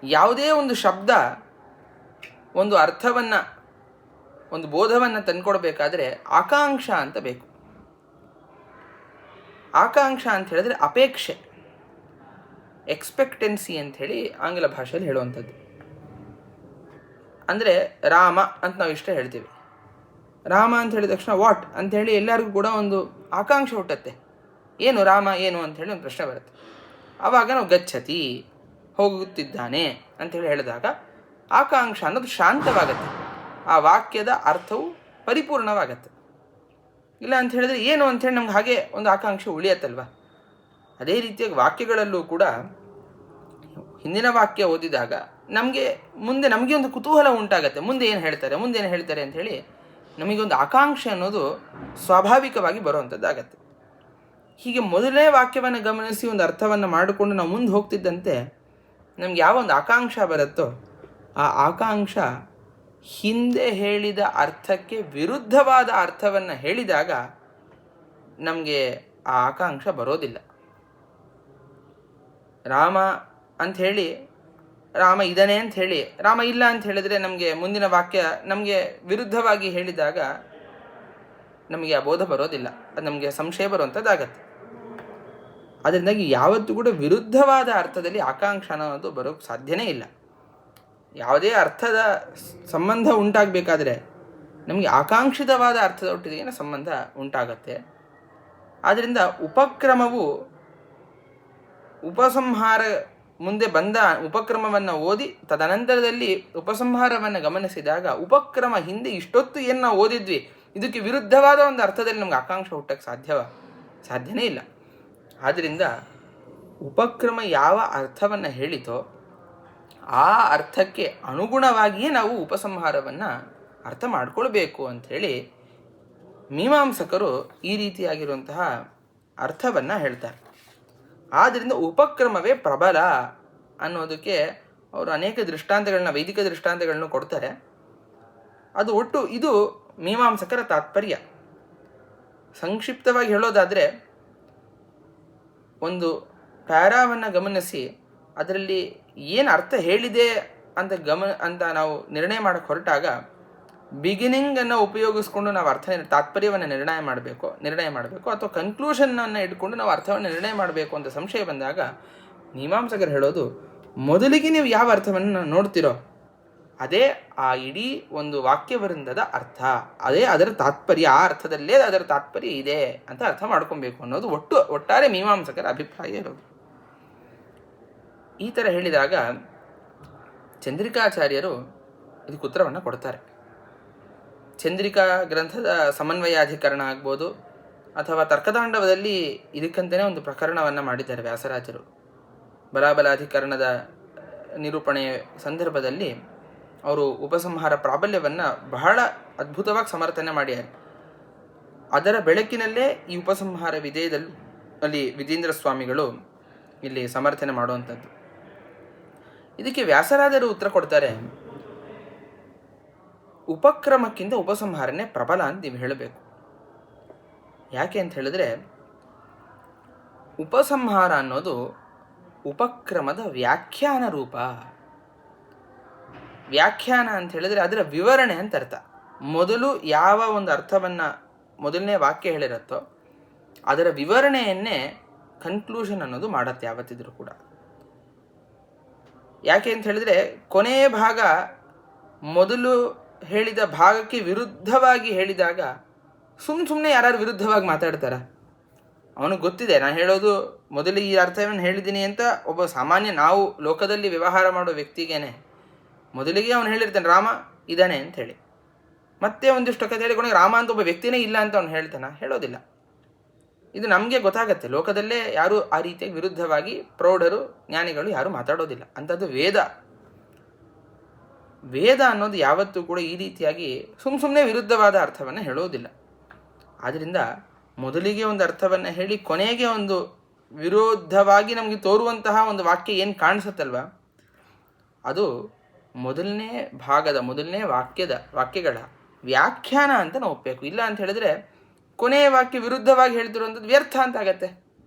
ಯಾವುದೇ ಒಂದು ಶಬ್ದ ಒಂದು ಅರ್ಥವನ್ನು, ಒಂದು ಬೋಧವನ್ನು ತಂದುಕೊಡ್ಬೇಕಾದ್ರೆ ಆಕಾಂಕ್ಷ ಅಂತ ಬೇಕು. ಆಕಾಂಕ್ಷ ಅಂತ ಹೇಳಿದ್ರೆ ಅಪೇಕ್ಷೆ, ಎಕ್ಸ್ಪೆಕ್ಟೆನ್ಸಿ ಅಂಥೇಳಿ ಆಂಗ್ಲ ಭಾಷೆಯಲ್ಲಿ ಹೇಳುವಂಥದ್ದು. ಅಂದರೆ ರಾಮ ಅಂತ ನಾವು ಇಷ್ಟ ಹೇಳ್ತೀವಿ. ರಾಮ ಅಂತ ಹೇಳಿದ ತಕ್ಷಣ ವಾಟ್ ಅಂಥೇಳಿ ಎಲ್ಲರಿಗೂ ಕೂಡ ಒಂದು ಆಕಾಂಕ್ಷೆ ಹುಟ್ಟತ್ತೆ. ಏನು ರಾಮ ಏನು ಅಂಥೇಳಿ ಒಂದು ಪ್ರಶ್ನೆ ಬರುತ್ತೆ. ಆವಾಗ ನಾವು ಗಚ್ಚತಿ, ಹೋಗುತ್ತಿದ್ದಾನೆ ಅಂಥೇಳಿ ಹೇಳಿದಾಗ ಆಕಾಂಕ್ಷ ಅನ್ನೋದು ಶಾಂತವಾಗತ್ತೆ, ಆ ವಾಕ್ಯದ ಅರ್ಥವು ಪರಿಪೂರ್ಣವಾಗತ್ತೆ. ಇಲ್ಲ ಅಂತ ಹೇಳಿದ್ರೆ ಏನು ಅಂಥೇಳಿ ನಮ್ಗೆ ಹಾಗೆ ಒಂದು ಆಕಾಂಕ್ಷೆ ಉಳಿಯತ್ತಲ್ವ. ಅದೇ ರೀತಿಯಾಗಿ ವಾಕ್ಯಗಳಲ್ಲೂ ಕೂಡ ಹಿಂದಿನ ವಾಕ್ಯ ಓದಿದಾಗ ನಮಗೆ ಒಂದು ಕುತೂಹಲ ಉಂಟಾಗತ್ತೆ, ಮುಂದೆ ಏನು ಹೇಳ್ತಾರೆ ಅಂಥೇಳಿ ನಮಗೊಂದು ಆಕಾಂಕ್ಷೆ ಅನ್ನೋದು ಸ್ವಾಭಾವಿಕವಾಗಿ ಬರುವಂಥದ್ದಾಗತ್ತೆ. ಹೀಗೆ ಮೊದಲನೇ ವಾಕ್ಯವನ್ನು ಗಮನಿಸಿ ಒಂದು ಅರ್ಥವನ್ನು ಮಾಡಿಕೊಂಡು ನಾವು ಮುಂದೆ ಹೋಗ್ತಿದ್ದಂತೆ ನಮ್ಗೆ ಯಾವ ಒಂದು ಆಕಾಂಕ್ಷ ಬರುತ್ತೋ ಆ ಆಕಾಂಕ್ಷ ಹಿಂದೆ ಹೇಳಿದ ಅರ್ಥಕ್ಕೆ ವಿರುದ್ಧವಾದ ಅರ್ಥವನ್ನು ಹೇಳಿದಾಗ ನಮಗೆ ಆ ಆಕಾಂಕ್ಷ ಬರೋದಿಲ್ಲ. ರಾಮ ಅಂಥೇಳಿ ರಾಮ ಇದ್ದಾನೆ ಅಂತ ಹೇಳಿ ರಾಮ ಇಲ್ಲ ಅಂತ ಹೇಳಿದ್ರೆ ನಮಗೆ ಮುಂದಿನ ವಾಕ್ಯ ನಮಗೆ ವಿರುದ್ಧವಾಗಿ ಹೇಳಿದಾಗ ನಮಗೆ ಆ ಬೋಧ ಬರೋದಿಲ್ಲ, ಅದು ನಮಗೆ ಸಂಶಯ ಬರುವಂಥದ್ದಾಗತ್ತೆ. ಅದರಿಂದಾಗಿ ಯಾವತ್ತೂ ಕೂಡ ವಿರುದ್ಧವಾದ ಅರ್ಥದಲ್ಲಿ ಆಕಾಂಕ್ಷ ಅನ್ನೋದು ಬರೋಕ್ಕೆ ಸಾಧ್ಯನೇ ಇಲ್ಲ. ಯಾವುದೇ ಅರ್ಥದ ಸಂಬಂಧ ಉಂಟಾಗಬೇಕಾದ್ರೆ ನಮಗೆ ಆಕಾಂಕ್ಷಿತವಾದ ಅರ್ಥದ ಒಟ್ಟಿಗೆ ಸಂಬಂಧ ಉಂಟಾಗತ್ತೆ. ಆದ್ದರಿಂದ ಉಪಕ್ರಮವು ಉಪಸಂಹಾರ ಮುಂದೆ ಬಂದ ಉಪಕ್ರಮವನ್ನು ಓದಿ ತದನಂತರದಲ್ಲಿ ಉಪಸಂಹಾರವನ್ನು ಗಮನಿಸಿದಾಗ ಉಪಕ್ರಮ ಹಿಂದೆ ಇಷ್ಟೊತ್ತು ಏನು ನಾವು ಓದಿದ್ವಿ ಇದಕ್ಕೆ ವಿರುದ್ಧವಾದ ಒಂದು ಅರ್ಥದಲ್ಲಿ ನಮ್ಗೆ ಆಕಾಂಕ್ಷೆ ಹುಟ್ಟಕ್ಕೆ ಸಾಧ್ಯನೇ ಇಲ್ಲ. ಆದ್ದರಿಂದ ಉಪಕ್ರಮ ಯಾವ ಅರ್ಥವನ್ನು ಹೇಳಿತೋ ಆ ಅರ್ಥಕ್ಕೆ ಅನುಗುಣವಾಗಿಯೇ ನಾವು ಉಪಸಂಹಾರವನ್ನು ಅರ್ಥ ಮಾಡ್ಕೊಳ್ಬೇಕು ಅಂಥೇಳಿ ಮೀಮಾಂಸಕರು ಈ ರೀತಿಯಾಗಿರುವಂತಹ ಅರ್ಥವನ್ನು ಹೇಳ್ತಾರೆ. ಆದ್ದರಿಂದ ಉಪಕ್ರಮವೇ ಪ್ರಬಲ ಅನ್ನೋದಕ್ಕೆ ಅವರು ಅನೇಕ ದೃಷ್ಟಾಂತಗಳನ್ನ, ವೈದಿಕ ದೃಷ್ಟಾಂತಗಳನ್ನು ಕೊಡ್ತಾರೆ. ಅದು ಒಟ್ಟು ಇದು ಮೀಮಾಂಸಕರ ತಾತ್ಪರ್ಯ. ಸಂಕ್ಷಿಪ್ತವಾಗಿ ಹೇಳೋದಾದರೆ, ಒಂದು ಪ್ಯಾರಾವನ್ನು ಗಮನಿಸಿ ಅದರಲ್ಲಿ ಏನು ಅರ್ಥ ಹೇಳಿದೆ ಅಂತ ನಾವು ನಿರ್ಣಯ ಮಾಡಕ್ಕೆ ಹೊರಟಾಗ ಬಿಗಿನಿಂಗನ್ನು ಉಪಯೋಗಿಸ್ಕೊಂಡು ನಾವು ತಾತ್ಪರ್ಯವನ್ನು ನಿರ್ಣಯ ಮಾಡಬೇಕು ಅಥವಾ ಕನ್ಕ್ಲೂಷನ್ನನ್ನು ಇಟ್ಕೊಂಡು ನಾವು ಅರ್ಥವನ್ನು ನಿರ್ಣಯ ಮಾಡಬೇಕು ಅಂತ ಸಂಶಯ ಬಂದಾಗ ಮೀಮಾಂಸಕರು ಹೇಳೋದು, ಮೊದಲಿಗೆ ನೀವು ಯಾವ ಅರ್ಥವನ್ನು ನೋಡ್ತಿರೋ ಅದೇ ಆ ಇಡೀ ಒಂದು ವಾಕ್ಯವೃಂದದ ಅರ್ಥ, ಅದೇ ಅದರ ತಾತ್ಪರ್ಯ, ಆ ಅರ್ಥದಲ್ಲೇ ಅದರ ತಾತ್ಪರ್ಯ ಇದೆ ಅಂತ ಅರ್ಥ ಮಾಡ್ಕೊಬೇಕು ಅನ್ನೋದು ಒಟ್ಟಾರೆ ಮೀಮಾಂಸಕರ ಅಭಿಪ್ರಾಯ ಇರೋದು. ಈ ಥರ ಹೇಳಿದಾಗ ಚಂದ್ರಿಕಾಚಾರ್ಯರು ಇದಕ್ಕೆ ಉತ್ತರವನ್ನು ಕೊಡ್ತಾರೆ. ಚಂದ್ರಿಕಾ ಗ್ರಂಥದ ಸಮನ್ವಯಾಧಿಕರಣ ಆಗ್ಬೋದು, ಅಥವಾ ತರ್ಕತಾಂಡವದಲ್ಲಿ ಇದಕ್ಕಂತಲೇ ಒಂದು ಪ್ರಕರಣವನ್ನು ಮಾಡಿದ್ದಾರೆ ವ್ಯಾಸರಾಜರು. ಬಲಾಬಲಾಧಿಕರಣದ ನಿರೂಪಣೆಯ ಸಂದರ್ಭದಲ್ಲಿ ಅವರು ಉಪಸಂಹಾರ ಪ್ರಾಬಲ್ಯವನ್ನು ಬಹಳ ಅದ್ಭುತವಾಗಿ ಸಮರ್ಥನೆ ಮಾಡ್ಯಾರೆ. ಅದರ ಬೆಳಕಿನಲ್ಲೇ ಈ ಉಪಸಂಹಾರ ವಿಧೇಯದಲ್ಲಿ ವಿಜೇಂದ್ರ ಸ್ವಾಮಿಗಳು ಇಲ್ಲಿ ಸಮರ್ಥನೆ ಮಾಡುವಂಥದ್ದು. ಇದಕ್ಕೆ ವ್ಯಾಸರಾಜರು ಉತ್ತರ ಕೊಡ್ತಾರೆ, ಉಪಕ್ರಮಕ್ಕಿಂತ ಉಪಸಂಹಾರನೇ ಪ್ರಬಲ ಅಂತ ನೀವು ಹೇಳಬೇಕು. ಯಾಕೆ ಅಂತ ಹೇಳಿದ್ರೆ, ಉಪಸಂಹಾರ ಅನ್ನೋದು ಉಪಕ್ರಮದ ವ್ಯಾಖ್ಯಾನ ರೂಪ. ವ್ಯಾಖ್ಯಾನ ಅಂತ ಹೇಳಿದ್ರೆ ಅದರ ವಿವರಣೆ ಅಂತ ಅರ್ಥ. ಮೊದಲು ಯಾವ ಒಂದು ಅರ್ಥವನ್ನು ಮೊದಲನೇ ವಾಕ್ಯ ಹೇಳಿರುತ್ತೋ ಅದರ ವಿವರಣೆಯನ್ನೇ ಕನ್ಕ್ಲೂಷನ್ ಅನ್ನೋದು ಮಾಡತ್ತೆ ಯಾವತ್ತಿದ್ರೂ ಕೂಡ. ಯಾಕೆ ಅಂತ ಹೇಳಿದ್ರೆ, ಕೊನೆಯ ಭಾಗ ಮೊದಲು ಹೇಳಿದ ಭಾಗಕ್ಕೆ ವಿರುದ್ಧವಾಗಿ ಹೇಳಿದಾಗ ಸುಮ್ಮನೆ ಯಾರು ವಿರುದ್ಧವಾಗಿ ಮಾತಾಡ್ತಾರ? ಅವನಿಗೆ ಗೊತ್ತಿದೆ ನಾನು ಹೇಳೋದು ಮೊದಲು ಈ ಅರ್ಥವನ್ನು ಹೇಳಿದ್ದೀನಿ ಅಂತ. ಒಬ್ಬ ಸಾಮಾನ್ಯ ನಾವು ಲೋಕದಲ್ಲಿ ವ್ಯವಹಾರ ಮಾಡೋ ವ್ಯಕ್ತಿಗೇನೆ ಮೊದಲಿಗೆ ಅವನು ಹೇಳಿರ್ತಾನೆ ರಾಮ ಇದ್ದಾನೆ ಅಂತ ಹೇಳಿ, ಮತ್ತೆ ಒಂದಿಷ್ಟು ಕಥೆ ಹೇಳಿಕೊಂಡಾಗ ರಾಮ ಅಂತ ಒಬ್ಬ ವ್ಯಕ್ತಿನೇ ಇಲ್ಲ ಅಂತ ಅವನು ಹೇಳ್ತಾನೆ? ಹೇಳೋದಿಲ್ಲ. ಇದು ನಮಗೆ ಗೊತ್ತಾಗತ್ತೆ. ಲೋಕದಲ್ಲೇ ಯಾರು ಆ ರೀತಿಯಾಗಿ ವಿರುದ್ಧವಾಗಿ ಪ್ರೌಢರು ಜ್ಞಾನಿಗಳು ಯಾರು ಮಾತಾಡೋದಿಲ್ಲ. ಅಂಥದ್ದು ವೇದ ಅನ್ನೋದು ಯಾವತ್ತೂ ಕೂಡ ಈ ರೀತಿಯಾಗಿ ಸುಮ್ಮನೆ ವಿರುದ್ಧವಾದ ಅರ್ಥವನ್ನು ಹೇಳೋದಿಲ್ಲ. ಆದ್ದರಿಂದ ಮೊದಲಿಗೆ ಒಂದು ಅರ್ಥವನ್ನು ಹೇಳಿ ಕೊನೆಗೆ ಒಂದು ವಿರೋಧವಾಗಿ ನಮಗೆ ತೋರುವಂತಹ ಒಂದು ವಾಕ್ಯ ಏನು ಕಾಣಿಸುತ್ತಲ್ವ, ಅದು ಮೊದಲನೇ ಭಾಗದ ಮೊದಲನೇ ವಾಕ್ಯಗಳ ವ್ಯಾಖ್ಯಾನ ಅಂತ ನಾವು ಒಪ್ಪಬೇಕು. ಇಲ್ಲ ಅಂತ ಹೇಳಿದ್ರೆ ಕೊನೆಯ ವಾಕ್ಯ ವಿರುದ್ಧವಾಗಿ ಹೇಳ್ತಿರುವಂಥದ್ದು ವ್ಯರ್ಥ ಅಂತ ಆಗತ್ತೆ.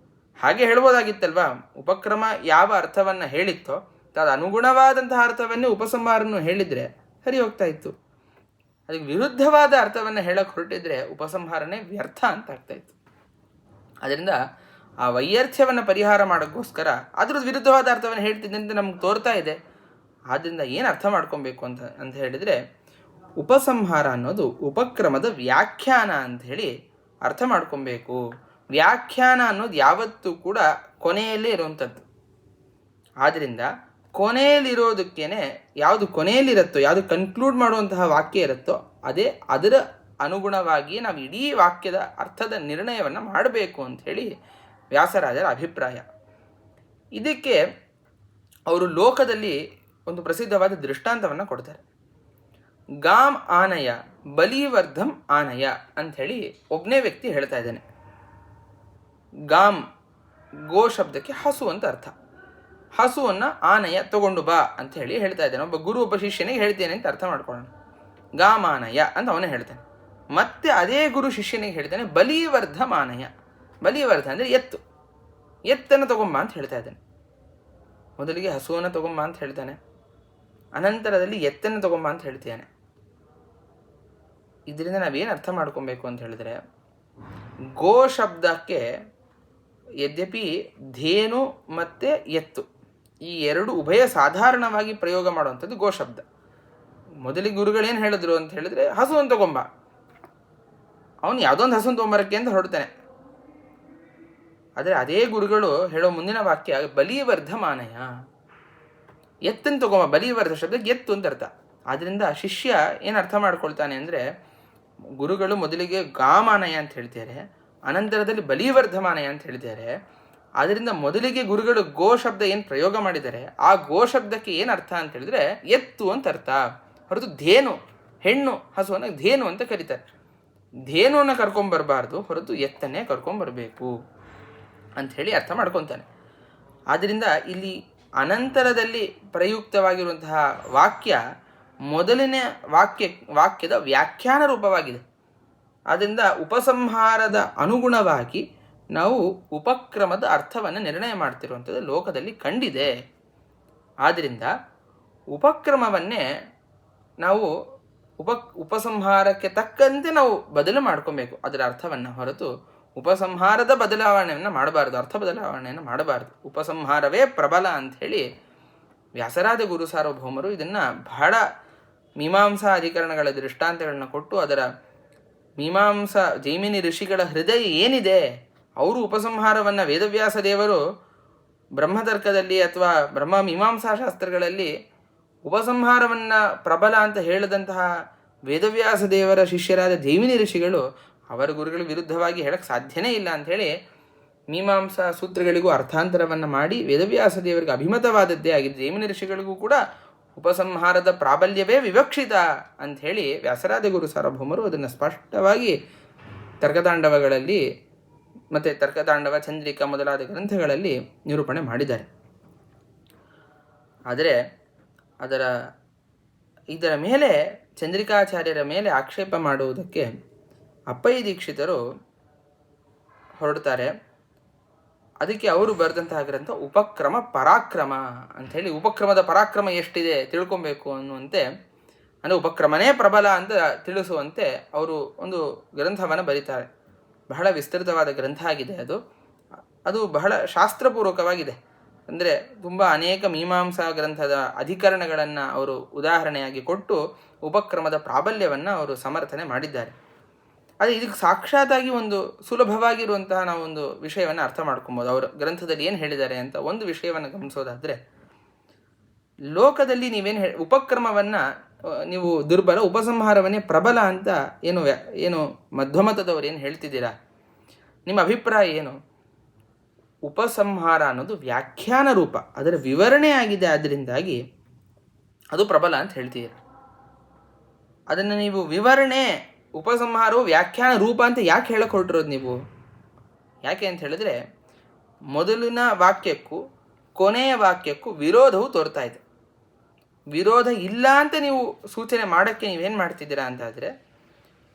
ಹಾಗೆ ಹೇಳ್ಬೋದಾಗಿತ್ತಲ್ವ, ಉಪಕ್ರಮ ಯಾವ ಅರ್ಥವನ್ನು ಹೇಳಿತ್ತೋ ಅದು ಅನುಗುಣವಾದಂತಹ ಅರ್ಥವನ್ನೇ ಉಪಸಂಹಾರನ್ನು ಹೇಳಿದರೆ ಸರಿ ಹೋಗ್ತಾ ಇತ್ತು. ಅದಕ್ಕೆ ವಿರುದ್ಧವಾದ ಅರ್ಥವನ್ನು ಹೇಳಕ್ಕೆ ಹೊರಟಿದ್ರೆ ಉಪಸಂಹಾರನೇ ವ್ಯರ್ಥ ಅಂತ ಆಗ್ತಾಯಿತ್ತು. ಅದರಿಂದ ಆ ವೈಯರ್ಥ್ಯವನ್ನು ಪರಿಹಾರ ಮಾಡೋಕ್ಕೋಸ್ಕರ ಅದ್ರದ್ದು ವಿರುದ್ಧವಾದ ಅರ್ಥವನ್ನು ಹೇಳ್ತಿದ್ದೆ ಅಂತ ನಮ್ಗೆ ತೋರ್ತಾ ಇದೆ. ಆದ್ದರಿಂದ ಏನು ಅರ್ಥ ಮಾಡ್ಕೊಬೇಕು ಅಂತ ಹೇಳಿದರೆ, ಉಪಸಂಹಾರ ಅನ್ನೋದು ಉಪಕ್ರಮದ ವ್ಯಾಖ್ಯಾನ ಅಂತ ಹೇಳಿ ಅರ್ಥ ಮಾಡ್ಕೊಬೇಕು. ವ್ಯಾಖ್ಯಾನ ಅನ್ನೋದು ಯಾವತ್ತೂ ಕೂಡ ಕೊನೆಯಲ್ಲೇ ಇರುವಂಥದ್ದು. ಆದ್ದರಿಂದ ಕೊನೆಯಲ್ಲಿರೋದಕ್ಕೇನೆ ಯಾವುದು ಕೊನೆಯಲ್ಲಿರುತ್ತೋ, ಯಾವುದು ಕನ್ಕ್ಲೂಡ್ ಮಾಡುವಂತಹ ವಾಕ್ಯ ಇರುತ್ತೋ ಅದೇ ಅದರ ಅನುಗುಣವಾಗಿಯೇ ನಾವು ಇಡೀ ವಾಕ್ಯದ ಅರ್ಥದ ನಿರ್ಣಯವನ್ನು ಮಾಡಬೇಕು ಅಂಥೇಳಿ ವ್ಯಾಸರಾಜರ ಅಭಿಪ್ರಾಯ. ಇದಕ್ಕೆ ಅವರು ಲೋಕದಲ್ಲಿ ಒಂದು ಪ್ರಸಿದ್ಧವಾದ ದೃಷ್ಟಾಂತವನ್ನು ಕೊಡ್ತಾರೆ. ಗಾಮ್ ಆನಯ ಬಲಿವರ್ಧಂ ಆನಯ ಅಂಥೇಳಿ ಒಬ್ಬನೇ ವ್ಯಕ್ತಿ ಹೇಳ್ತಾ ಇದ್ದಾನೆ. ಗಾಮ್ ಗೋ ಶಬ್ದಕ್ಕೆ ಹಸು ಅಂತ ಅರ್ಥ. ಹಸುವನ್ನು ಆನಯ ತಗೊಂಡು ಬಾ ಅಂತ ಹೇಳಿ ಹೇಳ್ತಾ ಇದ್ದಾನೆ. ಒಬ್ಬ ಗುರು ಒಬ್ಬ ಶಿಷ್ಯನಿಗೆ ಹೇಳ್ತೇನೆ ಅಂತ ಅರ್ಥ ಮಾಡ್ಕೊಳ್ಳೋಣ. ಗಾಮಾನಯ ಅಂತ ಅವನೇ ಹೇಳ್ತಾನೆ. ಮತ್ತೆ ಅದೇ ಗುರು ಶಿಷ್ಯನಿಗೆ ಹೇಳ್ತಾನೆ ಬಲಿವರ್ಧ ಮಾನಯ. ಬಲಿವರ್ಧ ಅಂದರೆ ಎತ್ತನ್ನು ತಗೊಂಬ ಅಂತ ಹೇಳ್ತಾ ಇದ್ದಾನೆ. ಮೊದಲಿಗೆ ಹಸುವನ್ನು ತಗೊಂಬ ಅಂತ ಹೇಳ್ತಾನೆ, ಅನಂತರದಲ್ಲಿ ಎತ್ತನ್ನು ತಗೊಂಬ ಅಂತ ಹೇಳ್ತಾನೆ. ಇದರಿಂದ ನಾವೇನು ಅರ್ಥ ಮಾಡ್ಕೊಬೇಕು ಅಂತ ಹೇಳಿದ್ರೆ, ಗೋ ಶಬ್ದಕ್ಕೆ ಯದ್ಯಪಿ ಧೇನು ಮತ್ತು ಎತ್ತು ಈ ಎರಡು ಉಭಯ ಸಾಧಾರಣವಾಗಿ ಪ್ರಯೋಗ ಮಾಡುವಂಥದ್ದು ಗೋ ಶಬ್ದ. ಮೊದಲಿಗೆ ಗುರುಗಳೇನು ಹೇಳಿದ್ರು ಅಂತ ಹೇಳಿದ್ರೆ ಹಸುವನ್ನು ತಗೊಂಬ. ಅವನು ಯಾವುದೊಂದು ಹಸುವನ್ನು ತೊಗೊಂಬರಕ್ಕೆ ಅಂತ ಹೊರಡ್ತಾನೆ. ಆದರೆ ಅದೇ ಗುರುಗಳು ಹೇಳೋ ಮುಂದಿನ ವಾಕ್ಯ ಬಲಿವರ್ಧಮಾನಯ, ಎತ್ತನ್ನು ತಗೊಂಬ. ಬಲಿವರ್ಧ ಶಬ್ದಕ್ಕೆ ಎತ್ತು ಅಂತ ಅರ್ಥ. ಆದ್ದರಿಂದ ಶಿಷ್ಯ ಏನು ಅರ್ಥ ಮಾಡ್ಕೊಳ್ತಾನೆ ಅಂದರೆ, ಗುರುಗಳು ಮೊದಲಿಗೆ ಗಾಮಾನಯ ಅಂತ ಹೇಳ್ತಾರೆ, ಅನಂತರದಲ್ಲಿ ಬಲಿವರ್ಧಮಾನಯ ಅಂತ ಹೇಳ್ತಾರೆ. ಆದ್ದರಿಂದ ಮೊದಲಿಗೆ ಗುರುಗಳು ಗೋ ಶಬ್ದ ಏನು ಪ್ರಯೋಗ ಮಾಡಿದ್ದಾರೆ, ಆ ಗೋ ಶಬ್ದಕ್ಕೆ ಏನು ಅರ್ಥ ಅಂತ ಹೇಳಿದ್ರೆ ಎತ್ತು ಅಂತ ಅರ್ಥ, ಹೊರತು ಧೇನು, ಹೆಣ್ಣು ಹಸುವನ್ನು ಧೇನು ಅಂತ ಕರೀತಾರೆ. ಧೇನುವನ್ನು ಕರ್ಕೊಂಬರ್ಬಾರ್ದು, ಹೊರತು ಎತ್ತನ್ನೇ ಕರ್ಕೊಂಬರ್ಬೇಕು ಅಂಥೇಳಿ ಅರ್ಥ ಮಾಡ್ಕೊತಾನೆ. ಆದ್ದರಿಂದ ಇಲ್ಲಿ ಅನಂತರದಲ್ಲಿ ಪ್ರಯುಕ್ತವಾಗಿರುವಂತಹ ವಾಕ್ಯ ಮೊದಲನೇ ವಾಕ್ಯದ ವ್ಯಾಖ್ಯಾನ ರೂಪವಾಗಿದೆ. ಆದ್ದರಿಂದ ಉಪಸಂಹಾರದ ಅನುಗುಣವಾಗಿ ನಾವು ಉಪಕ್ರಮದ ಅರ್ಥವನ್ನು ನಿರ್ಣಯ ಮಾಡ್ತಿರುವಂಥದ್ದು ಲೋಕದಲ್ಲಿ ಕಂಡಿದೆ. ಆದ್ದರಿಂದ ಉಪಕ್ರಮವನ್ನೇ ನಾವು ಉಪಸಂಹಾರಕ್ಕೆ ತಕ್ಕಂತೆ ನಾವು ಬದಲು ಮಾಡ್ಕೊಬೇಕು ಅದರ ಅರ್ಥವನ್ನು, ಹೊರತು ಉಪಸಂಹಾರದ ಬದಲಾವಣೆಯನ್ನು ಮಾಡಬಾರ್ದು, ಅರ್ಥ ಬದಲಾವಣೆಯನ್ನು ಮಾಡಬಾರ್ದು. ಉಪಸಂಹಾರವೇ ಪ್ರಬಲ ಅಂಥೇಳಿ ವ್ಯಾಸರಾಜ ಗುರು ಸಾರ್ವಭೌಮರು ಇದನ್ನು ಬಹಳ ಮೀಮಾಂಸಾ ಅಧಿಕರಣಗಳ ದೃಷ್ಟಾಂತಗಳನ್ನ ಕೊಟ್ಟು, ಅದರ ಮೀಮಾಂಸಾ ಜೈಮಿನಿ ಋಷಿಗಳ ಹೃದಯ ಏನಿದೆ, ಅವರು ಉಪಸಂಹಾರವನ್ನು ವೇದವ್ಯಾಸ ದೇವರು ಬ್ರಹ್ಮತರ್ಕದಲ್ಲಿ ಅಥವಾ ಬ್ರಹ್ಮ ಮೀಮಾಂಸಾ ಶಾಸ್ತ್ರಗಳಲ್ಲಿ ಉಪಸಂಹಾರವನ್ನು ಪ್ರಬಲ ಅಂತ ಹೇಳಿದಂತಹ ವೇದವ್ಯಾಸ ದೇವರ ಶಿಷ್ಯರಾದ ಜೈಮಿನಿ ಋಷಿಗಳು ಅವರ ಗುರುಗಳ ವಿರುದ್ಧವಾಗಿ ಹೇಳಕ್ಕೆ ಸಾಧ್ಯನೇ ಇಲ್ಲ ಅಂಥೇಳಿ ಮೀಮಾಂಸಾ ಸೂತ್ರಗಳಿಗೂ ಅರ್ಥಾಂತರವನ್ನು ಮಾಡಿ ವೇದವ್ಯಾಸ ದೇವರಿಗೆ ಅಭಿಮತವಾದದ್ದೇ ಆಗಿದೆ. ಜೈಮಿನಿ ಋಷಿಗಳಿಗೂ ಕೂಡ ಉಪಸಂಹಾರದ ಪ್ರಾಬಲ್ಯವೇ ವಿವಕ್ಷಿತ ಅಂಥೇಳಿ ವ್ಯಾಸರಾಜ ಗುರು ಸಾರ್ವಭೌಮರು ಅದನ್ನು ಸ್ಪಷ್ಟವಾಗಿ ತರ್ಕತಾಂಡವಗಳಲ್ಲಿ ಮತ್ತು ತರ್ಕತಾಂಡವ, ಚಂದ್ರಿಕಾ ಮೊದಲಾದ ಗ್ರಂಥಗಳಲ್ಲಿ ನಿರೂಪಣೆ ಮಾಡಿದ್ದಾರೆ. ಆದರೆ ಇದರ ಮೇಲೆ ಚಂದ್ರಿಕಾಚಾರ್ಯರ ಮೇಲೆ ಆಕ್ಷೇಪ ಮಾಡುವುದಕ್ಕೆ ಅಪ್ಪಯ್ಯ ದೀಕ್ಷಿತರು ಹೊರಡ್ತಾರೆ. ಅದಕ್ಕೆ ಅವರು ಬರೆದಂತಹ ಗ್ರಂಥ ಉಪಕ್ರಮ ಪರಾಕ್ರಮ ಅಂಥೇಳಿ, ಉಪಕ್ರಮದ ಪರಾಕ್ರಮ ಎಷ್ಟಿದೆ ತಿಳ್ಕೊಬೇಕು ಅನ್ನುವಂತೆ, ಅಂದರೆ ಉಪಕ್ರಮನೇ ಪ್ರಬಲ ಅಂತ ತಿಳಿಸುವಂತೆ ಅವರು ಒಂದು ಗ್ರಂಥವನ್ನು ಬರೀತಾರೆ. ಬಹಳ ವಿಸ್ತೃತವಾದ ಗ್ರಂಥ ಆಗಿದೆ ಅದು ಬಹಳ ಶಾಸ್ತ್ರಪೂರ್ವಕವಾಗಿದೆ. ಅಂದರೆ ತುಂಬ ಅನೇಕ ಮೀಮಾಂಸಾ ಗ್ರಂಥದ ಅಧಿಕರಣಗಳನ್ನು ಅವರು ಉದಾಹರಣೆಯಾಗಿ ಕೊಟ್ಟು ಉಪಕ್ರಮದ ಪ್ರಾಬಲ್ಯವನ್ನು ಅವರು ಸಮರ್ಥನೆ ಮಾಡಿದ್ದಾರೆ. ಆದರೆ ಇದಕ್ಕೆ ಸಾಕ್ಷಾತ್ತಾಗಿ ಒಂದು ಸುಲಭವಾಗಿರುವಂತಹ ನಾವು ಒಂದು ವಿಷಯವನ್ನು ಅರ್ಥ ಮಾಡ್ಕೊಬೋದು. ಅವರು ಗ್ರಂಥದಲ್ಲಿ ಏನು ಹೇಳಿದ್ದಾರೆ ಅಂತ ಒಂದು ವಿಷಯವನ್ನು ಗಮನಿಸೋದಾದರೆ, ಲೋಕದಲ್ಲಿ ನೀವೇನು ಉಪಕ್ರಮವನ್ನು ನೀವು ದುರ್ಬಲ, ಉಪಸಂಹಾರವನ್ನೇ ಪ್ರಬಲ ಅಂತ ಏನು ಮಧ್ವಮತದವರು ಏನು ಹೇಳ್ತಿದ್ದೀರಾ, ನಿಮ್ಮ ಅಭಿಪ್ರಾಯ ಏನು? ಉಪಸಂಹಾರ ಅನ್ನೋದು ವ್ಯಾಖ್ಯಾನ ರೂಪ, ಅದರ ವಿವರಣೆ ಆಗಿದೆ, ಆದ್ದರಿಂದಾಗಿ ಅದು ಪ್ರಬಲ ಅಂತ ಹೇಳ್ತೀರ. ಅದನ್ನು ನೀವು ವಿವರಣೆ, ಉಪಸಂಹಾರವು ವ್ಯಾಖ್ಯಾನ ರೂಪ ಅಂತ ಯಾಕೆ ಹೇಳಕ್ಕೆ ಹೊರಟಿರೋದು ನೀವು? ಯಾಕೆ ಅಂತ ಹೇಳಿದ್ರೆ, ಮೊದಲಿನ ವಾಕ್ಯಕ್ಕೂ ಕೊನೆಯ ವಾಕ್ಯಕ್ಕೂ ವಿರೋಧವು ತೋರ್ತಾ ಇದೆ. ವಿರೋಧ ಇಲ್ಲ ಅಂತ ನೀವು ಸೂಚನೆ ಮಾಡೋಕ್ಕೆ ನೀವೇನು ಮಾಡ್ತಿದ್ದೀರಾ ಅಂತಾದರೆ,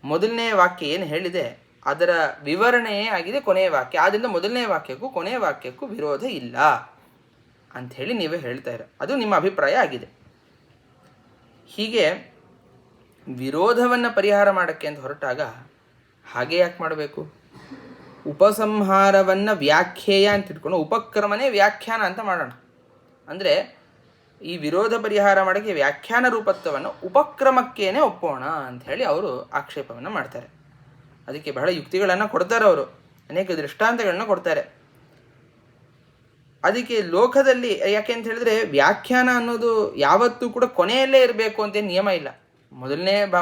ಮೊದಲನೇ ವಾಕ್ಯ ಏನು ಹೇಳಿದೆ ಅದರ ವಿವರಣೆಯೇ ಆಗಿದೆ ಕೊನೆಯ ವಾಕ್ಯ. ಆದ್ದರಿಂದ ಮೊದಲನೇ ವಾಕ್ಯಕ್ಕೂ ಕೊನೆಯ ವಾಕ್ಯಕ್ಕೂ ವಿರೋಧ ಇಲ್ಲ ಅಂಥೇಳಿ ನೀವೇ ಹೇಳ್ತಾ ಇರೋ, ಅದು ನಿಮ್ಮ ಅಭಿಪ್ರಾಯ ಆಗಿದೆ. ಹೀಗೆ ವಿರೋಧವನ್ನು ಪರಿಹಾರ ಮಾಡೋಕ್ಕೆ ಅಂತ ಹೊರಟಾಗ ಹಾಗೆ ಯಾಕೆ ಮಾಡಬೇಕು? ಉಪಸಂಹಾರವನ್ನು ವ್ಯಾಖ್ಯೇಯ ಅಂತ ಇಟ್ಕೊಂಡು ಉಪಕ್ರಮನೇ ವ್ಯಾಖ್ಯಾನ ಅಂತ ಮಾಡೋಣ. ಅಂದರೆ ಈ ವಿರೋಧ ಪರಿಹಾರ ಮಾಡೋಕ್ಕೆ ವ್ಯಾಖ್ಯಾನ ರೂಪತ್ವವನ್ನು ಉಪಕ್ರಮಕ್ಕೇನೆ ಒಪ್ಪೋಣ ಅಂಥೇಳಿ ಅವರು ಆಕ್ಷೇಪವನ್ನು ಮಾಡ್ತಾರೆ. ಅದಕ್ಕೆ ಬಹಳ ಯುಕ್ತಿಗಳನ್ನು ಕೊಡ್ತಾರೆ ಅವರು, ಅನೇಕ ದೃಷ್ಟಾಂತಗಳನ್ನ ಕೊಡ್ತಾರೆ. ಅದಕ್ಕೆ ಲೋಕದಲ್ಲಿ ಯಾಕೆ ಅಂತ ಹೇಳಿದ್ರೆ, ವ್ಯಾಖ್ಯಾನ ಅನ್ನೋದು ಯಾವತ್ತೂ ಕೂಡ ಕೊನೆಯಲ್ಲೇ ಇರಬೇಕು ಅಂತೇನು ನಿಯಮ ಇಲ್ಲ.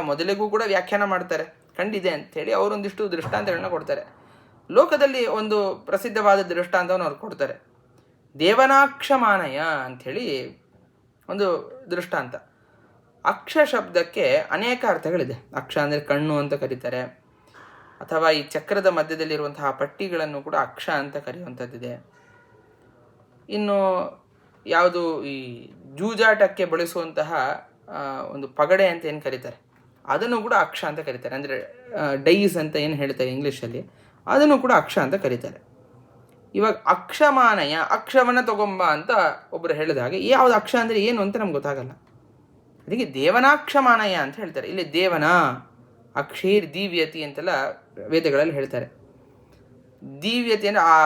ಮೊದಲಿಗೂ ಕೂಡ ವ್ಯಾಖ್ಯಾನ ಮಾಡ್ತಾರೆ, ಕಂಡಿದೆ ಅಂಥೇಳಿ ಅವರೊಂದಿಷ್ಟು ದೃಷ್ಟಾಂತಗಳನ್ನ ಕೊಡ್ತಾರೆ. ಲೋಕದಲ್ಲಿ ಒಂದು ಪ್ರಸಿದ್ಧವಾದ ದೃಷ್ಟಾಂತವನ್ನು ಅವ್ರು ಕೊಡ್ತಾರೆ. ದೇವನಾಕ್ಷಮಾನಯ ಅಂಥೇಳಿ ಒಂದು ದೃಷ್ಟಾಂತ. ಅಕ್ಷ ಶಬ್ದಕ್ಕೆ ಅನೇಕ ಅರ್ಥಗಳಿದೆ. ಅಕ್ಷ ಅಂದರೆ ಕಣ್ಣು ಅಂತ ಕರೀತಾರೆ, ಅಥವಾ ಈ ಚಕ್ರದ ಮಧ್ಯದಲ್ಲಿರುವಂತಹ ಪಟ್ಟಿಗಳನ್ನು ಕೂಡ ಅಕ್ಷ ಅಂತ ಕರೆಯುವಂಥದ್ದಿದೆ. ಇನ್ನು ಯಾವುದು ಈ ಜೂಜಾಟಕ್ಕೆ ಬಳಸುವಂತಹ ಒಂದು ಪಗಡೆ ಅಂತ ಏನು ಕರೀತಾರೆ, ಅದನ್ನು ಕೂಡ ಅಕ್ಷ ಅಂತ ಕರೀತಾರೆ. ಅಂದರೆ ಡೈಸ್ ಅಂತ ಏನು ಹೇಳ್ತಾರೆ ಇಂಗ್ಲೀಷಲ್ಲಿ, ಅದನ್ನು ಕೂಡ ಅಕ್ಷ ಅಂತ ಕರೀತಾರೆ. ಇವಾಗ ಅಕ್ಷಮಾನಯ, ಅಕ್ಷವನ್ನು ತಗೊಂಬ ಅಂತ ಒಬ್ಬರು ಹೇಳಿದಾಗ ಯಾವುದು ಅಕ್ಷ ಅಂದರೆ ಏನು ಅಂತ ನಮ್ಗೆ ಗೊತ್ತಾಗಲ್ಲ. ಅದಕ್ಕೆ ದೇವನಾಕ್ಷಮಾನಯ ಅಂತ ಹೇಳ್ತಾರೆ. ಇಲ್ಲಿ ದೇವನ ಅಕ್ಷೀರ್ ದಿವ್ಯತಿ ಅಂತೆಲ್ಲ ವೇದಗಳಲ್ಲಿ ಹೇಳ್ತಾರೆ. ದಿವ್ಯತಿ ಅಂದರೆ ಆ